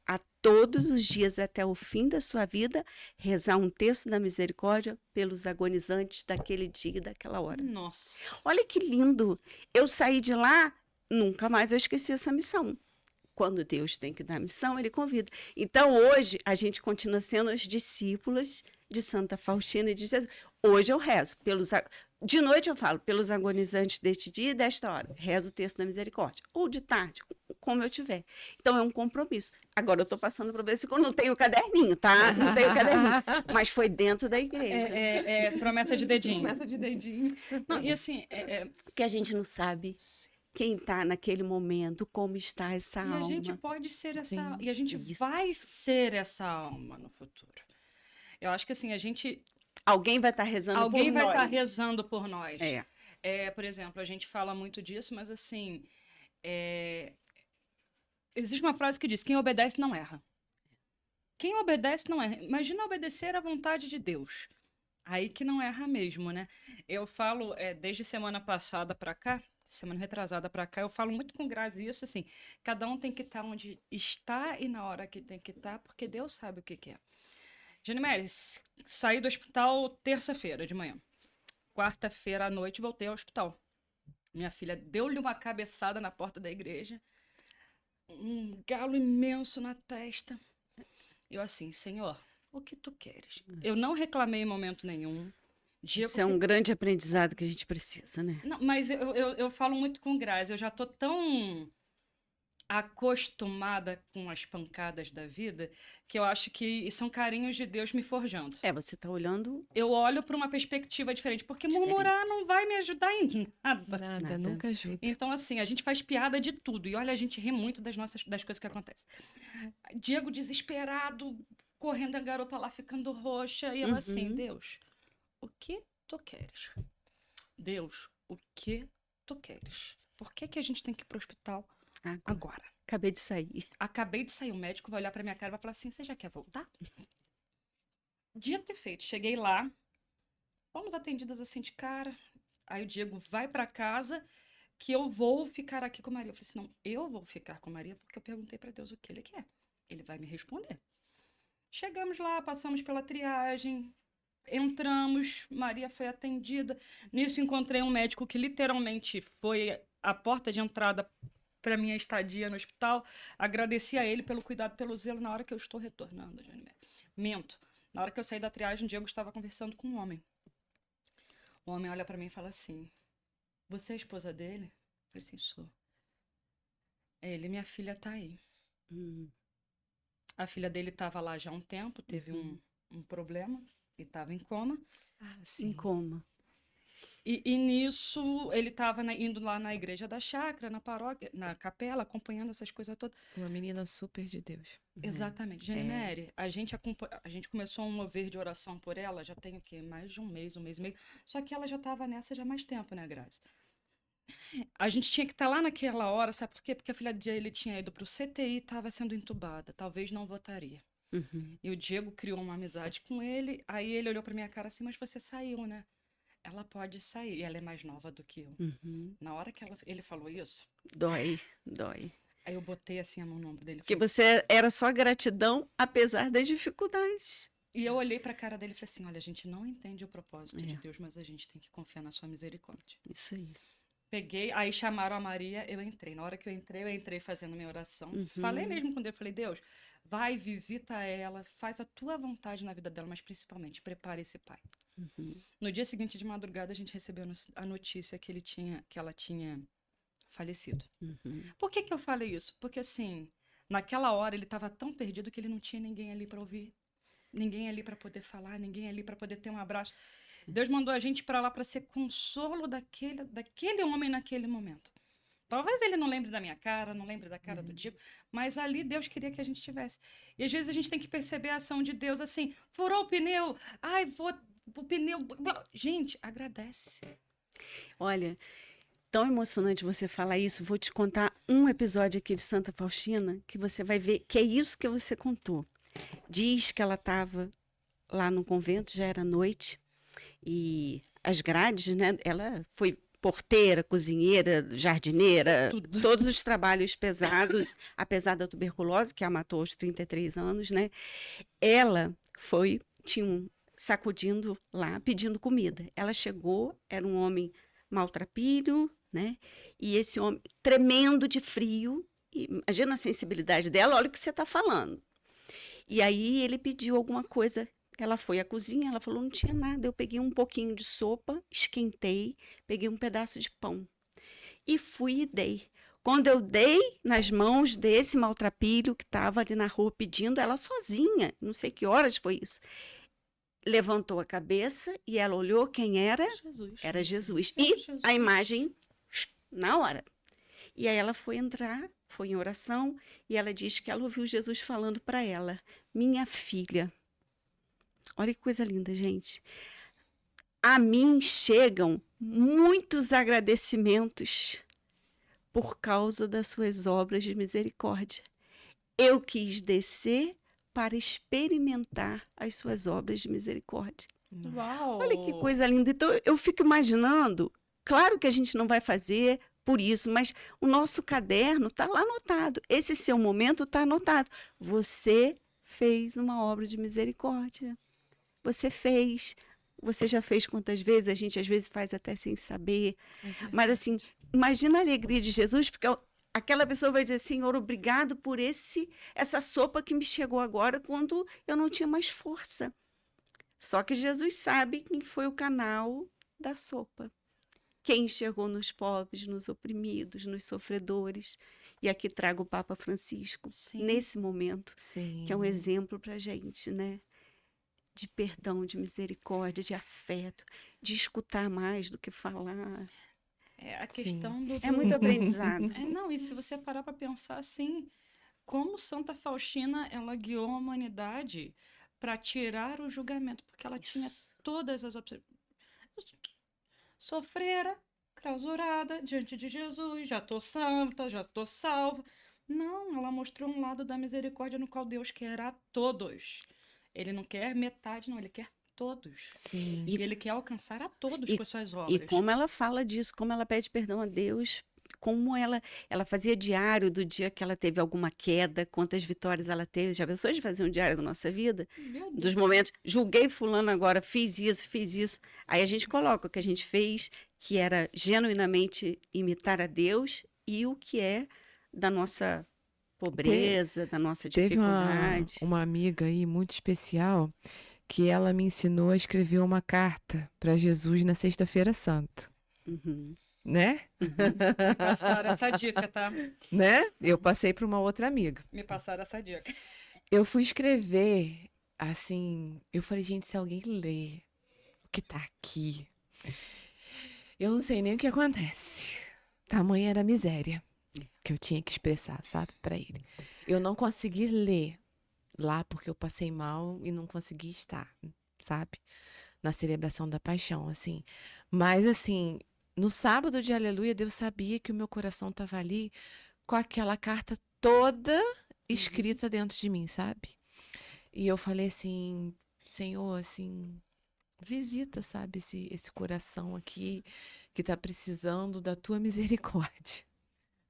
a todos os dias até o fim da sua vida, rezar um terço da misericórdia pelos agonizantes daquele dia e daquela hora. Nossa. Olha que lindo! Eu saí de lá, nunca mais eu esqueci essa missão. Quando Deus tem que dar missão, ele convida. Então, hoje, a gente continua sendo os discípulos de Santa Faustina e de Jesus. Hoje eu rezo de noite eu falo, pelos agonizantes deste dia e desta hora. Rezo o texto da misericórdia. Ou de tarde, como eu tiver. Então, é um compromisso. Agora, eu estou passando para ver se eu não tenho caderninho, tá? Não tenho caderninho. Mas foi dentro da igreja. É promessa de dedinho. Promessa de dedinho. Não, e assim, Que a gente não sabe quem está naquele momento, como está essa e a alma. gente pode ser essa... Sim, E a gente isso. vai ser essa alma no futuro. Eu acho que assim, Alguém vai estar rezando alguém por vai nós. estar rezando por nós. É. Por exemplo, a gente fala muito disso, mas assim, existe uma frase que diz: quem obedece não erra. Quem obedece não erra. Imagina obedecer à vontade de Deus. Aí que não erra mesmo, né? Eu falo, desde semana passada para cá, semana retrasada para cá, eu falo muito com Grazi isso, assim, cada um tem que estar onde está e na hora que tem que estar, porque Deus sabe o que que é. Janimere, saí do hospital terça-feira de manhã. Quarta-feira à noite voltei ao hospital. Minha filha deu-lhe uma cabeçada na porta da igreja, um galo imenso na testa. Eu assim, Senhor, o que tu queres? Eu não reclamei em momento nenhum. Diego Isso é um grande aprendizado que a gente precisa, né? Não, mas eu falo muito com Grazi, eu já tô tão acostumada com as pancadas da vida que eu acho que são carinhos de Deus me forjando. Você está olhando Eu olho para uma perspectiva diferente, porque murmurar não vai me ajudar em nada. Nada, nunca ajuda. Então, assim, a gente faz piada de tudo. E olha, a gente ri muito das coisas que acontecem. Diego desesperado, correndo, a garota lá ficando roxa. E ela assim, Deus, o que tu queres? Deus, o que tu queres? Por que que a gente tem que ir pro hospital agora? Acabei de sair. Acabei de sair, o médico vai olhar pra minha cara e vai falar assim, você já quer voltar? Dito e feito, cheguei lá, fomos atendidas assim de cara, aí o Diego vai pra casa, que eu vou ficar aqui com Maria. Eu falei assim, não, eu vou ficar com Maria porque eu perguntei pra Deus o que ele quer. Ele vai me responder. Chegamos lá, passamos pela triagem, entramos, Maria foi atendida. Nisso encontrei um médico que literalmente foi a porta de entrada para minha estadia no hospital. Agradeci a ele pelo cuidado, pelo zelo na hora que eu estou retornando, Janimere. Minto. Na hora que eu saí da triagem, o Diego estava conversando com um homem. O homem olha para mim e fala assim, você é a esposa dele? Eu falei assim, sou. Ele, minha filha tá aí. A filha dele estava lá já há um tempo, teve um problema e estava em coma. Em coma. E nisso, ele estava indo lá na igreja da chácara, na paróquia, na capela, acompanhando essas coisas todas. Uma menina super de Deus. Exatamente. Janimere, a gente começou um mover de oração por ela, já tem o quê? Mais de um mês e meio. Só que ela já estava nessa já há mais tempo, né, Grazi? A gente tinha que estar lá naquela hora, sabe por quê? Porque a filha dele tinha ido para o CTI e estava sendo entubada. Talvez não votaria. E o Diego criou uma amizade com ele, aí ele olhou para minha cara assim, mas você saiu, né? Ela pode sair, e ela é mais nova do que eu. Na hora que ele falou isso... Dói. Aí eu botei assim a mão no ombro dele. Porque você era só gratidão, apesar das dificuldades. E eu olhei pra cara dele e falei assim, olha, a gente não entende o propósito de Deus, mas a gente tem que confiar na sua misericórdia. Isso aí. Peguei, aí chamaram a Maria, eu entrei. Na hora que eu entrei fazendo minha oração. Falei mesmo com Deus, falei, Deus, vai, visita ela, faz a tua vontade na vida dela, mas principalmente, prepare esse pai. No dia seguinte, de madrugada, a gente recebeu a notícia que ela tinha falecido. Por que eu falei isso? Porque, assim, naquela hora ele estava tão perdido que ele não tinha ninguém ali para ouvir, ninguém ali para poder falar, ninguém ali para poder ter um abraço. Deus mandou a gente para lá para ser consolo daquele homem naquele momento. Talvez ele não lembre da minha cara, não lembre da cara do Diego, mas ali Deus queria que a gente tivesse. E às vezes a gente tem que perceber a ação de Deus assim, furou o pneu, o pneu... Gente, agradece. Olha, tão emocionante você falar isso. Vou te contar um episódio aqui de Santa Faustina que você vai ver que é isso que você contou. Diz que ela estava lá no convento, já era noite, e as grades, né? Ela foi porteira, cozinheira, jardineira, Tudo. todos os trabalhos pesados, apesar da tuberculose, que a matou aos 33 anos, né? Ela tinha sacudindo lá, pedindo comida. Ela chegou, era um homem maltrapilho, né? E esse homem tremendo de frio, imagina a sensibilidade dela, olha o que você está falando. E aí ele pediu alguma coisa. Ela foi à cozinha, ela falou, não tinha nada. Eu peguei um pouquinho de sopa, esquentei, peguei um pedaço de pão e fui e dei. Quando eu dei nas mãos desse maltrapilho que estava ali na rua pedindo, ela sozinha, não sei que horas foi isso, levantou a cabeça e ela olhou quem era. Jesus. Era Jesus. Era E Jesus. a imagem, na hora. E aí ela foi entrar, foi em oração, e ela diz que ela ouviu Jesus falando para ela, minha filha. Olha que coisa linda, gente. A mim chegam muitos agradecimentos por causa das suas obras de misericórdia. Eu quis descer para experimentar as suas obras de misericórdia. Uau! Olha que coisa linda. Então, eu fico imaginando, claro que a gente não vai fazer por isso, mas o nosso caderno está lá anotado. Esse seu momento está anotado. Você fez uma obra de misericórdia. Você fez. Você já fez quantas vezes? A gente às vezes faz até sem saber. Mas assim, imagina a alegria de Jesus, porque aquela pessoa vai dizer, Senhor, obrigado por essa sopa que me chegou agora quando eu não tinha mais força. Só que Jesus sabe quem foi o canal da sopa. Quem chegou nos pobres, nos oprimidos, nos sofredores. E aqui trago o Papa Francisco, Sim. nesse momento, Sim. que é um exemplo para a gente, né? De perdão, de misericórdia, de afeto, de escutar mais do que falar. É a questão do... É muito aprendizado. Não, e se você parar para pensar assim, como Santa Faustina, ela guiou a humanidade para tirar o julgamento, porque ela tinha todas as opções. Sofrera, clausurada diante de Jesus, já estou santa, já estou salva. Não, ela mostrou um lado da misericórdia no qual Deus quer a todos. Ele não quer metade, não, ele quer todos. Sim. E ele quer alcançar a todos com as suas obras. E como ela fala disso, como ela pede perdão a Deus, como ela fazia diário do dia que ela teve alguma queda, quantas vitórias ela teve. Já pensou de fazer um diário da nossa vida? Meu Dos Deus. momentos, julguei fulano agora, fiz isso. Aí a gente coloca o que a gente fez, que era genuinamente imitar a Deus, e o que é da nossa pobreza, da nossa Teve dificuldade. uma amiga aí muito especial que ela me ensinou a escrever uma carta para Jesus na Sexta-feira Santa, Uhum. né? Me passaram essa dica, tá? Né? Eu passei para uma outra amiga. Me passaram essa dica. Eu fui escrever, assim, eu falei, gente, se alguém ler o que tá aqui, eu não sei nem o que acontece. Tamanha era a miséria que eu tinha que expressar, sabe, para ele. Eu não consegui ler lá porque eu passei mal e não consegui estar, sabe, na celebração da paixão, assim. Mas, assim, no sábado de Aleluia, Deus sabia que o meu coração estava ali com aquela carta toda escrita dentro de mim, sabe? E eu falei assim, Senhor, assim, visita, sabe, esse coração aqui que tá precisando da tua misericórdia.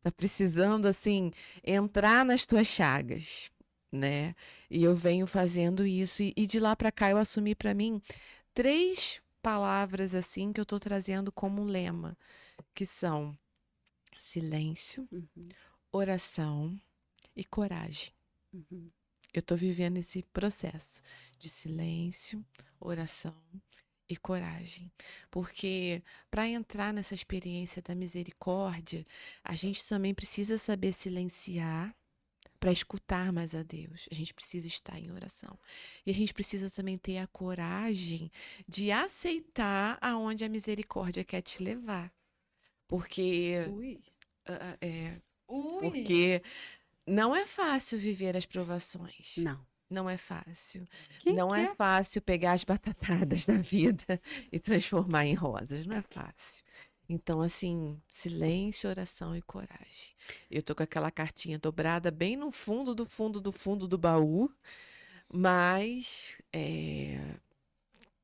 Tá precisando, assim, entrar nas tuas chagas, né? E eu venho fazendo isso. E de lá para cá eu assumi para mim 3 palavras, assim, que eu tô trazendo como um lema, que são silêncio, Uhum. oração e coragem. Uhum. Eu tô vivendo esse processo de silêncio, oração e coragem. Porque para entrar nessa experiência da misericórdia, a gente também precisa saber silenciar para escutar mais a Deus. A gente precisa estar em oração. E a gente precisa também ter a coragem de aceitar aonde a misericórdia quer te levar. Porque Ui. Ui. porque não é fácil viver as provações. Não. Não é fácil. Quem Não é quer? fácil pegar as batatadas da vida e transformar em rosas. Não é fácil. Então, assim, silêncio, oração e coragem. Eu tô com aquela cartinha dobrada bem no fundo do fundo do fundo do baú, mas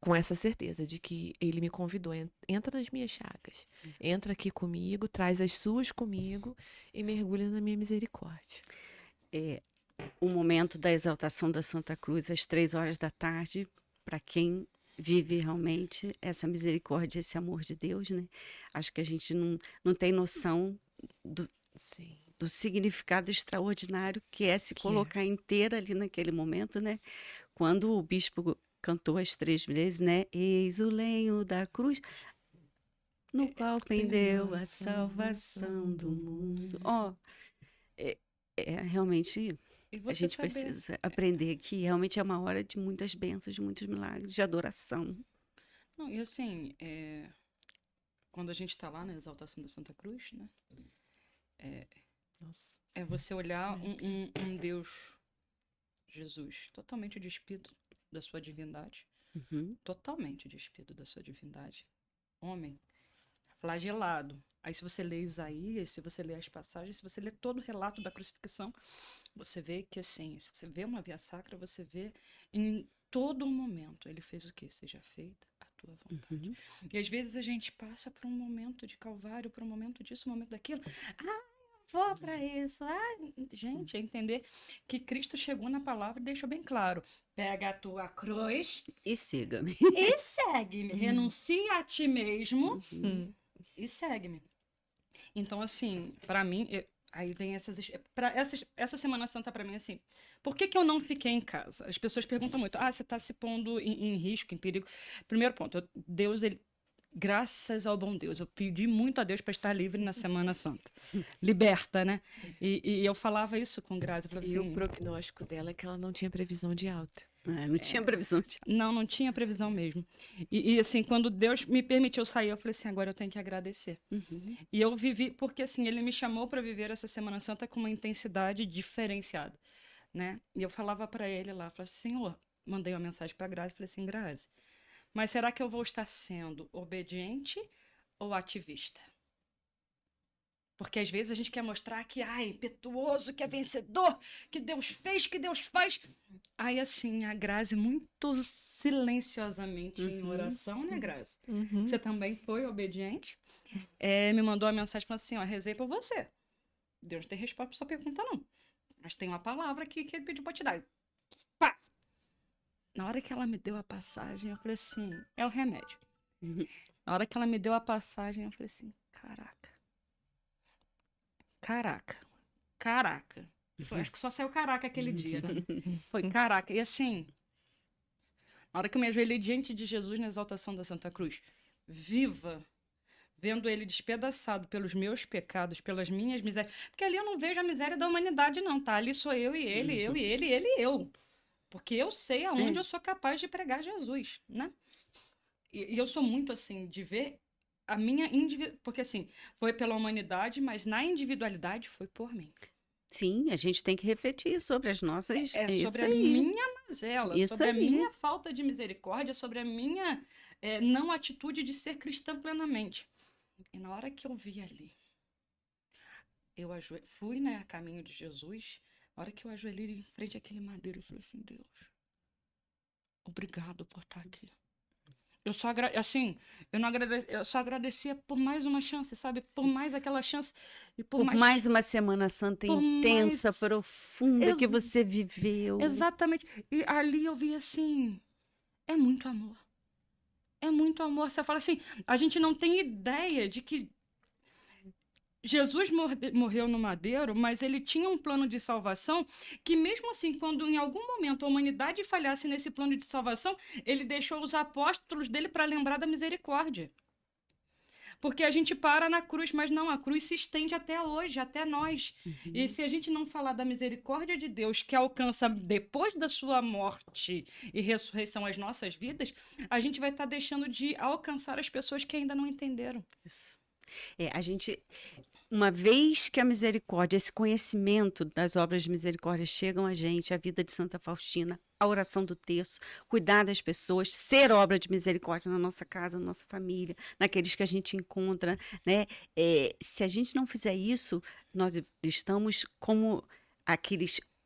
com essa certeza de que ele me convidou, entra nas minhas chagas, entra aqui comigo, traz as suas comigo e mergulha na minha misericórdia. O momento da exaltação da Santa Cruz às 3 horas da tarde, para quem vive realmente essa misericórdia, esse amor de Deus, né? Acho que a gente não tem noção Sim. do significado extraordinário que é se colocar inteira ali naquele momento, né? Quando o bispo cantou as 3 vezes, né? Eis o lenho da cruz, no qual pendeu a salvação do mundo. Realmente E a você gente saber. precisa aprender que realmente é uma hora de muitas bênçãos, de muitos milagres, de adoração. Não, e assim, quando a gente está lá na exaltação da Santa Cruz, né? Nossa. É você olhar um Deus, Jesus, totalmente despido da sua divindade. Uhum. Totalmente despido da sua divindade. Homem, flagelado. Aí se você lê Isaías, se você lê as passagens, se você lê todo o relato da crucifixão, você vê que assim, se você vê uma via sacra, você vê em todo momento, ele fez o quê? Seja feita a tua vontade. Uhum. E às vezes a gente passa por um momento de calvário, por um momento disso, um momento daquilo. Vou para isso. Gente, é entender que Cristo chegou na palavra e deixou bem claro. Pega a tua cruz E siga-me. e segue-me. Renuncia a ti mesmo e segue-me. Então, assim, para mim, aí vem essa Semana Santa para mim, assim, por que eu não fiquei em casa? As pessoas perguntam muito, você está se pondo em risco, em perigo. Primeiro ponto, Deus, graças ao bom Deus, eu pedi muito a Deus para estar livre na Semana Santa. Liberta, né? E eu falava isso com Grazi. Eu falava E assim, o prognóstico dela é que ela não tinha previsão de alta. Não tinha previsão de... Não tinha previsão mesmo. E assim, quando Deus me permitiu sair, eu falei assim, agora eu tenho que agradecer. Uhum. E eu vivi, porque assim, ele me chamou para viver essa Semana Santa com uma intensidade diferenciada, né? E eu falava para ele lá, falei assim, Senhor, mandei uma mensagem para Grazi, falei assim, Grazi, mas será que eu vou estar sendo obediente ou ativista? Porque às vezes a gente quer mostrar que é impetuoso, que é vencedor, que Deus fez, que Deus faz. Aí assim, a Grazi muito silenciosamente em oração, né, Grazi? Você também foi obediente. Me mandou uma mensagem falando assim, rezei por você. Deus não tem resposta para sua pergunta, não. Mas tem uma palavra aqui que ele pediu para te dar. Pá! Na hora que ela me deu a passagem, eu falei assim, é o remédio. Na hora que ela me deu a passagem, eu falei assim, caraca. Acho que só saiu caraca aquele dia. Foi caraca. E assim, na hora que eu me ajoelhei diante de Jesus na exaltação da Santa Cruz, viva, vendo ele despedaçado pelos meus pecados, pelas minhas misérias. Porque ali eu não vejo a miséria da humanidade, não, tá? Ali sou eu e ele, eu e ele, ele e eu. Porque eu sei aonde eu sou capaz de pregar Jesus, né? E eu sou muito assim, de ver a minha porque assim, foi pela humanidade, mas na individualidade foi por mim. Sim, a gente tem que refletir sobre as nossas... Sobre a minha mazela, Isso sobre a aí. minha falta de misericórdia, sobre a minha não atitude de ser cristã plenamente. E na hora que eu vi ali, eu fui, né, a caminho de Jesus. Na hora que eu ajoelhei em frente àquele madeiro, eu falei assim, Deus, obrigado por estar aqui. Eu só eu só agradecia por mais uma chance, sabe? Por mais aquela chance e Por mais uma Semana Santa intensa, profunda que você viveu. Exatamente. E ali eu vi assim, é muito amor. É muito amor. Você fala assim, a gente não tem ideia de que Jesus morreu no madeiro, mas ele tinha um plano de salvação que, mesmo assim, quando em algum momento a humanidade falhasse nesse plano de salvação, ele deixou os apóstolos dele para lembrar da misericórdia. Porque a gente para na cruz, mas não, a cruz se estende até hoje, até nós. E se a gente não falar da misericórdia de Deus, que alcança depois da sua morte e ressurreição as nossas vidas, a gente vai estar deixando de alcançar as pessoas que ainda não entenderam. Isso. A gente, uma vez que a misericórdia, esse conhecimento das obras de misericórdia chegam a gente, a vida de Santa Faustina, a oração do terço, cuidar das pessoas, ser obra de misericórdia na nossa casa, na nossa família, naqueles que a gente encontra, né? Se a gente não fizer isso, nós estamos como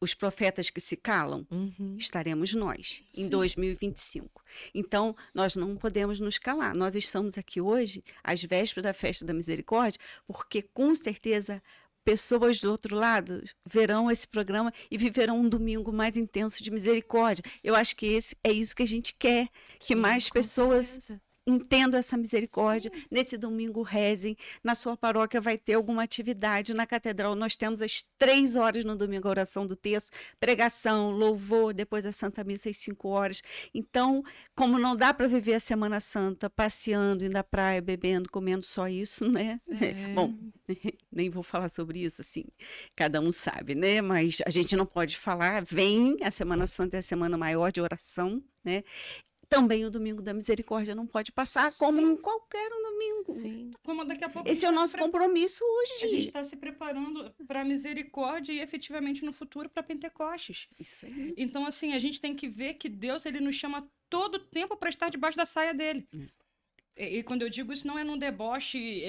os profetas que se calam, Uhum. estaremos nós em Sim. 2025. Então, nós não podemos nos calar. Nós estamos aqui hoje, às vésperas da Festa da Misericórdia, porque com certeza pessoas do outro lado verão esse programa e viverão um domingo mais intenso de misericórdia. Eu acho que é isso que a gente quer, que Sim, mais com pessoas certeza. entendam essa misericórdia. Nesse domingo rezem, na sua paróquia vai ter alguma atividade, na catedral nós temos às 3 horas no domingo a oração do terço, pregação, louvor, depois a Santa Missa às 5 horas. Então, como não dá para viver a Semana Santa passeando, indo à praia, bebendo, comendo só isso, né? Bom, nem vou falar sobre isso, assim, cada um sabe, né? Mas a gente não pode falar, vem, a Semana Santa é a semana maior de oração, né? Também o Domingo da Misericórdia não pode passar como um qualquer um domingo. Sim. Como daqui a pouco Esse é o nosso compromisso a gente hoje. está se preparando para a misericórdia e efetivamente no futuro para Pentecostes. Isso aí. Então, assim, a gente tem que ver que Deus ele nos chama todo tempo para estar debaixo da saia dele. E quando eu digo isso, não é num deboche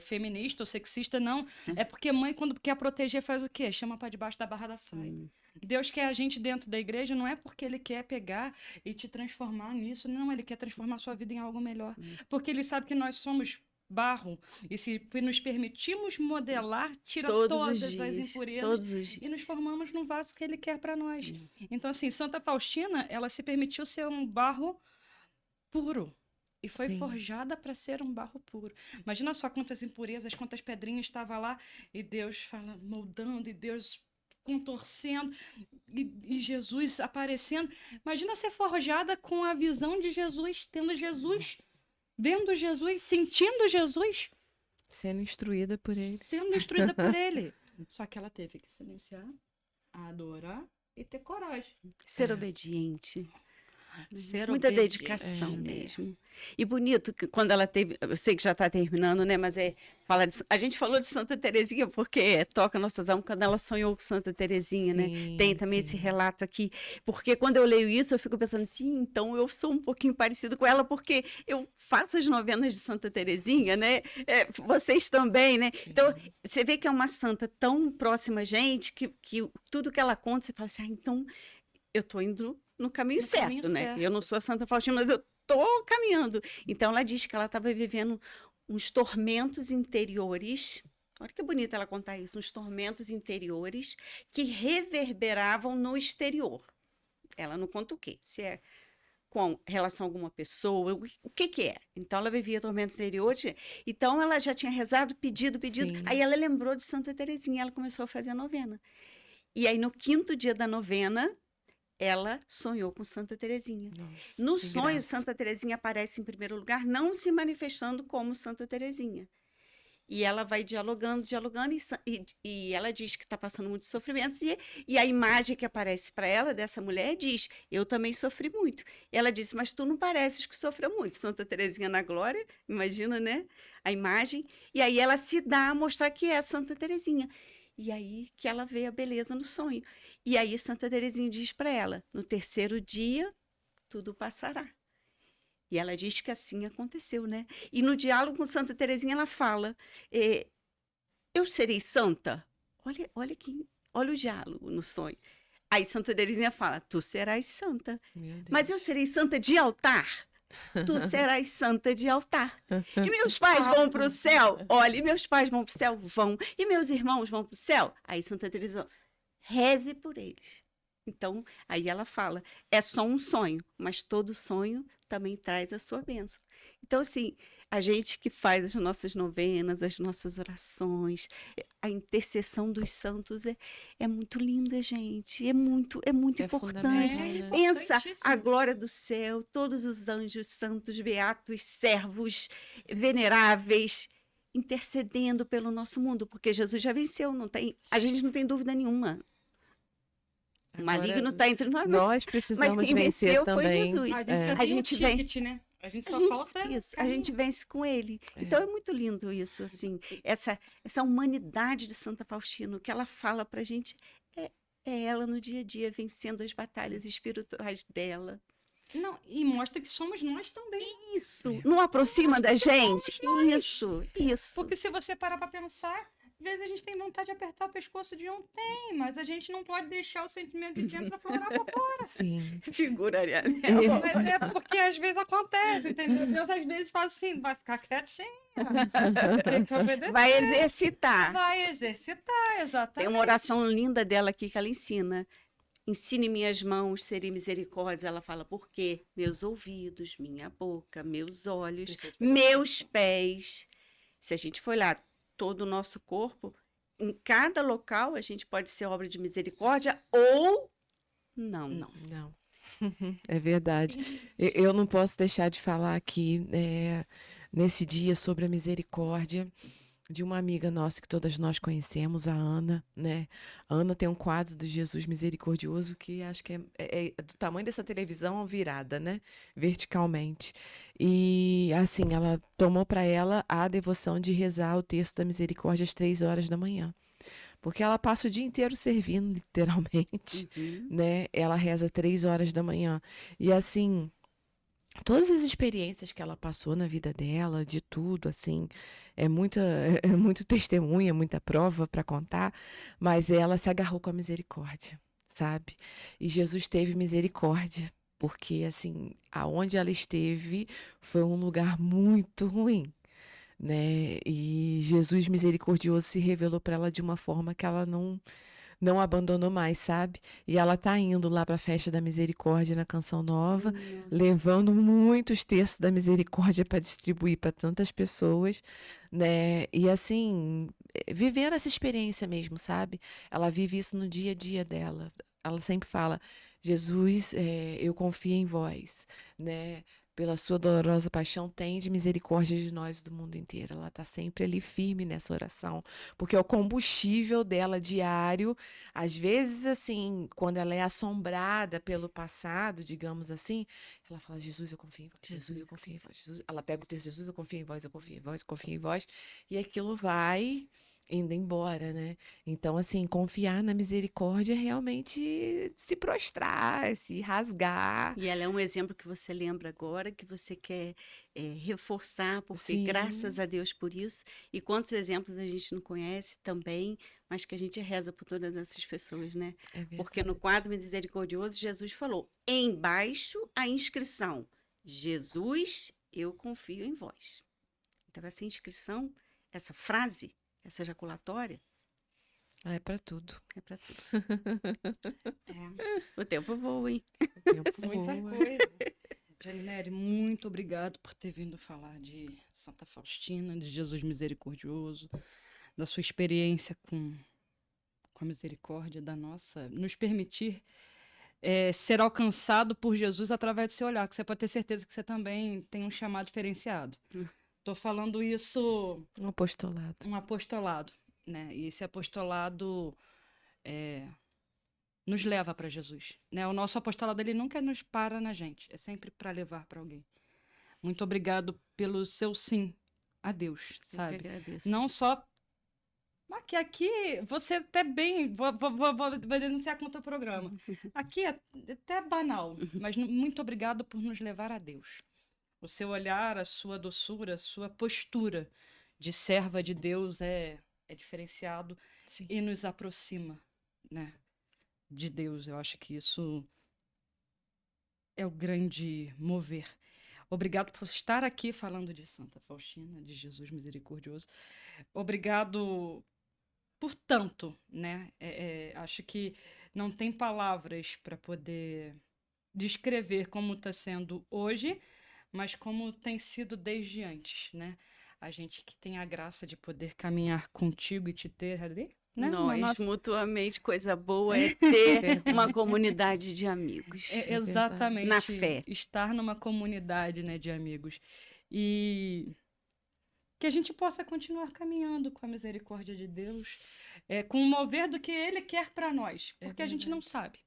feminista ou sexista, não. É porque mãe, quando quer proteger, faz o quê? Chama para debaixo da barra da saia. Deus quer a gente dentro da igreja, não é porque ele quer pegar e te transformar nisso, não. Ele quer transformar a sua vida em algo melhor. Porque ele sabe que nós somos barro. E se nos permitirmos modelar, tira todas as impurezas todos os dias. e nos formamos num vaso que ele quer para nós. Então, assim, Santa Faustina, ela se permitiu ser um barro puro. E foi Sim. forjada para ser um barro puro. Imagina só quantas impurezas, quantas pedrinhas estavam lá. E Deus fala, moldando, e Deus contorcendo, e Jesus aparecendo. Imagina ser forjada com a visão de Jesus, tendo Jesus, vendo Jesus, sentindo Jesus, Sendo instruída por ele. sendo instruída por ele. Só que ela teve que silenciar, adorar e ter coragem. Ser obediente. Ser Muita obediente. dedicação mesmo. E bonito que quando ela teve, eu sei que já está terminando, né? Mas a gente falou de Santa Teresinha porque toca nossas almas quando ela sonhou com Santa Teresinha, né? Sim, Tem também esse sim. relato aqui, porque quando eu leio isso eu fico pensando assim, então eu sou um pouquinho parecido com ela porque eu faço as novenas de Santa Teresinha, né? Vocês também, né? Sim. Então você vê que é uma santa tão próxima a gente que tudo que ela conta você fala assim, então eu tô indo no caminho certo, caminho né? certo. Eu não sou a Santa Faustina, mas eu tô caminhando. Então ela diz que ela estava vivendo uns tormentos interiores. Olha que bonito ela contar isso, uns tormentos interiores que reverberavam no exterior. Ela não conta o quê? Se é com relação a alguma pessoa, o que que é? Então ela vivia tormentos interiores. Então ela já tinha rezado, pedido. Sim. Aí ela lembrou de Santa Teresinha, ela começou a fazer a novena. E aí no 5º dia da novena, ela sonhou com Santa Teresinha. Nossa, No que sonho, graça. Santa Teresinha aparece em primeiro lugar, não se manifestando como Santa Teresinha. E ela vai dialogando, e ela diz que está passando muitos sofrimentos, e a imagem que aparece para ela dessa mulher diz, eu também sofri muito. E ela disse, mas tu não pareces que sofreu muito. Santa Teresinha na glória, imagina, né? A imagem. E aí ela se dá a mostrar que é Santa Teresinha. E aí que ela vê a beleza no sonho. E aí Santa Teresinha diz para ela, no 3º dia, tudo passará. E ela diz que assim aconteceu, né? E no diálogo com Santa Teresinha ela fala, eu serei santa? Olha o diálogo no sonho. Aí Santa Teresinha fala, tu serás santa. Meu Deus. Mas eu serei santa de altar? Tu serás santa de altar. E meus pais vão para o céu? Olha, e meus pais vão para o céu? Vão. E meus irmãos vão para o céu? Aí Santa Teresinha, reze por eles. Então, aí ela fala, é só um sonho, mas todo sonho também traz a sua bênção. Então, assim, a gente que faz as nossas novenas, as nossas orações, a intercessão dos santos é muito linda, gente. É muito É importante. fundamental, né? Pensa a Importantíssimo. glória do céu, todos os anjos santos, beatos, servos, veneráveis, intercedendo pelo nosso mundo, porque Jesus já venceu, a gente não tem dúvida nenhuma. O maligno está entre nós, Nós precisamos mas quem vencer venceu foi também. Jesus. A gente vem- ticket, né? A gente A só gente, falta a gente vence com ele. Então é muito lindo isso, assim, essa humanidade de Santa Faustina, o que ela fala pra gente é ela no dia a dia vencendo as batalhas espirituais dela. Não, e mostra que somos nós também. Isso, não aproxima da gente? Isso. Porque se você parar para pensar, Às vezes a gente tem vontade de apertar o pescoço de um, tem, mas a gente não pode deixar o sentimento de dentro aflorar pra fora. Sim. Figura, Ariane. Mas é porque às vezes acontece, entendeu? Deus às vezes faz assim, vai ficar quietinha. Tem que obedecer. Vai exercitar. Vai exercitar, exatamente. Tem uma oração linda dela aqui que ela ensina. Ensine minhas mãos serem misericórdias. Ela fala, por quê? Meus ouvidos, minha boca, meus olhos, meus pés. Se a gente for lá, todo o nosso corpo, em cada local a gente pode ser obra de misericórdia ou não. Não. É verdade. Eu não posso deixar de falar aqui, nesse dia, sobre a misericórdia de uma amiga nossa que todas nós conhecemos, a Ana, né? A Ana tem um quadro do Jesus misericordioso que acho que é do tamanho dessa televisão virada, né? Verticalmente. E, assim, ela tomou para ela a devoção de rezar o texto da misericórdia às 3 horas da manhã. Porque ela passa o dia inteiro servindo, literalmente, né? Ela reza 3 horas da manhã. E, assim, todas as experiências que ela passou na vida dela, de tudo, assim, é muito testemunha, muita prova para contar, mas ela se agarrou com a misericórdia, sabe? E Jesus teve misericórdia, porque, assim, aonde ela esteve foi um lugar muito ruim, né? E Jesus misericordioso se revelou para ela de uma forma que ela não abandonou mais, sabe? E ela tá indo lá para a Festa da Misericórdia na Canção Nova, levando muitos textos da misericórdia para distribuir para tantas pessoas, né? E, assim, vivendo essa experiência mesmo, sabe? Ela vive isso no dia a dia dela. Ela sempre fala, Jesus, eu confio em vós, né? Pela sua dolorosa paixão, tende misericórdia de nós do mundo inteiro. Ela está sempre ali firme nessa oração, porque é o combustível dela diário. Às vezes, assim, quando ela é assombrada pelo passado, digamos assim, ela fala, Jesus, eu confio em vós, Jesus, eu confio em vós. Jesus. Ela pega o texto, Jesus, eu confio em vós, eu confio em vós, eu confio em vós, e aquilo vai indo embora, né? Então, assim, confiar na misericórdia é realmente se prostrar, se rasgar. E ela é um exemplo que você lembra agora, que você quer reforçar, porque Sim. graças a Deus por isso. E quantos exemplos a gente não conhece também, mas que a gente reza por todas essas pessoas, né? É verdade. Porque no quadro misericordioso, Jesus falou, embaixo a inscrição, Jesus, eu confio em vós. Então, essa inscrição, essa frase, essa ejaculatória, É para tudo. é para tudo. O tempo voa, hein? O tempo Muita voa. coisa. Janineri, muito obrigado por ter vindo falar de Santa Faustina, de Jesus misericordioso, da sua experiência com a misericórdia da nossa, nos permitir ser alcançado por Jesus através do seu olhar, que você pode ter certeza que você também tem um chamado diferenciado. Estou falando isso Um apostolado. um apostolado, né? E esse apostolado nos leva para Jesus, né? O nosso apostolado ele nunca nos para na gente, é sempre para levar para alguém. Muito obrigado pelo seu sim a Deus, Eu que sabe? agradeço. Não só aqui você até bem vou denunciar contra o programa. Aqui é até banal, mas muito obrigado por nos levar a Deus. O seu olhar, a sua doçura, a sua postura de serva de Deus é diferenciado Sim. e nos aproxima, né, de Deus. Eu acho que isso é o grande mover. Obrigado por estar aqui falando de Santa Faustina, de Jesus misericordioso. Obrigado por tanto, né? Acho que não tem palavras para poder descrever como está sendo hoje, mas como tem sido desde antes, né? A gente que tem a graça de poder caminhar contigo e te ter ali, né? Nós, mutuamente, coisa boa é ter uma comunidade de amigos. Exatamente. Na fé. Estar numa comunidade, né, de amigos. E que a gente possa continuar caminhando com a misericórdia de Deus, com o mover do que Ele quer para nós, porque a gente não sabe.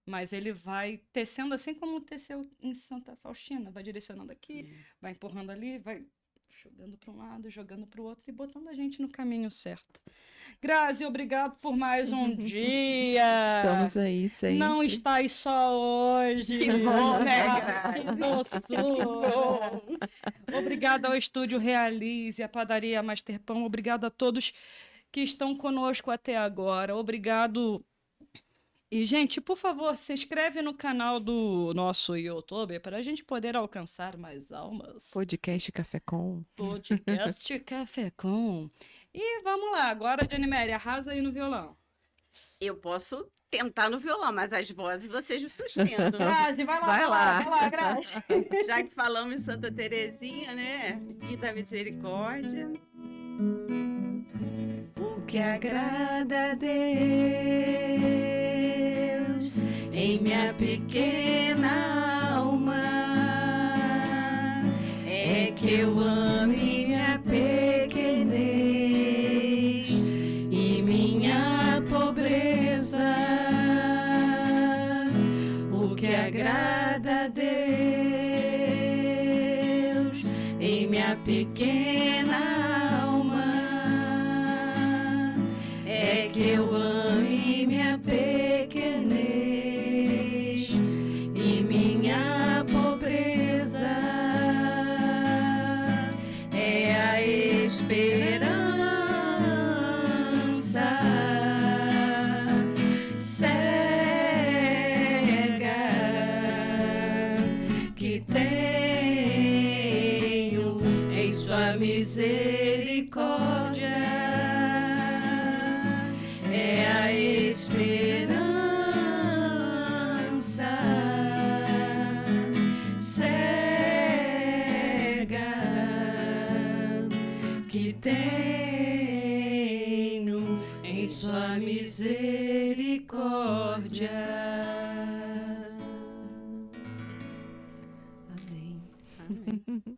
Mas Ele vai tecendo assim como teceu em Santa Faustina, vai direcionando aqui, vai empurrando ali, vai jogando para um lado, jogando para o outro e botando a gente no caminho certo. Grazi, obrigado por mais um dia. Estamos aí sempre. Não estáis só hoje. Que bom, né, Grazi? Que doçura. Obrigada ao Estúdio Realize, à Padaria Master Pão. Obrigado a todos que estão conosco até agora. Obrigado. E, gente, por favor, se inscreve no canal do nosso YouTube para a gente poder alcançar mais almas. Podcast Café Com. Podcast Café Com. E vamos lá, agora, Janiméria, arrasa aí no violão. Eu posso tentar no violão, mas as vozes vocês me sustentam. Grazi, vai lá, Vai lá. vai lá, Grazi. Já que falamos em Santa Terezinha, né? E da misericórdia. O que agrada a Deus em minha pequena alma é que eu ame minha pequenez e minha pobreza. O que agrada a Deus em minha pequena alma é que eu ame minha pequenez e minha pobreza. É a esperança cega que tenho em sua misericórdia. É a esperança cega que tenho em sua misericórdia. Amém. Amém.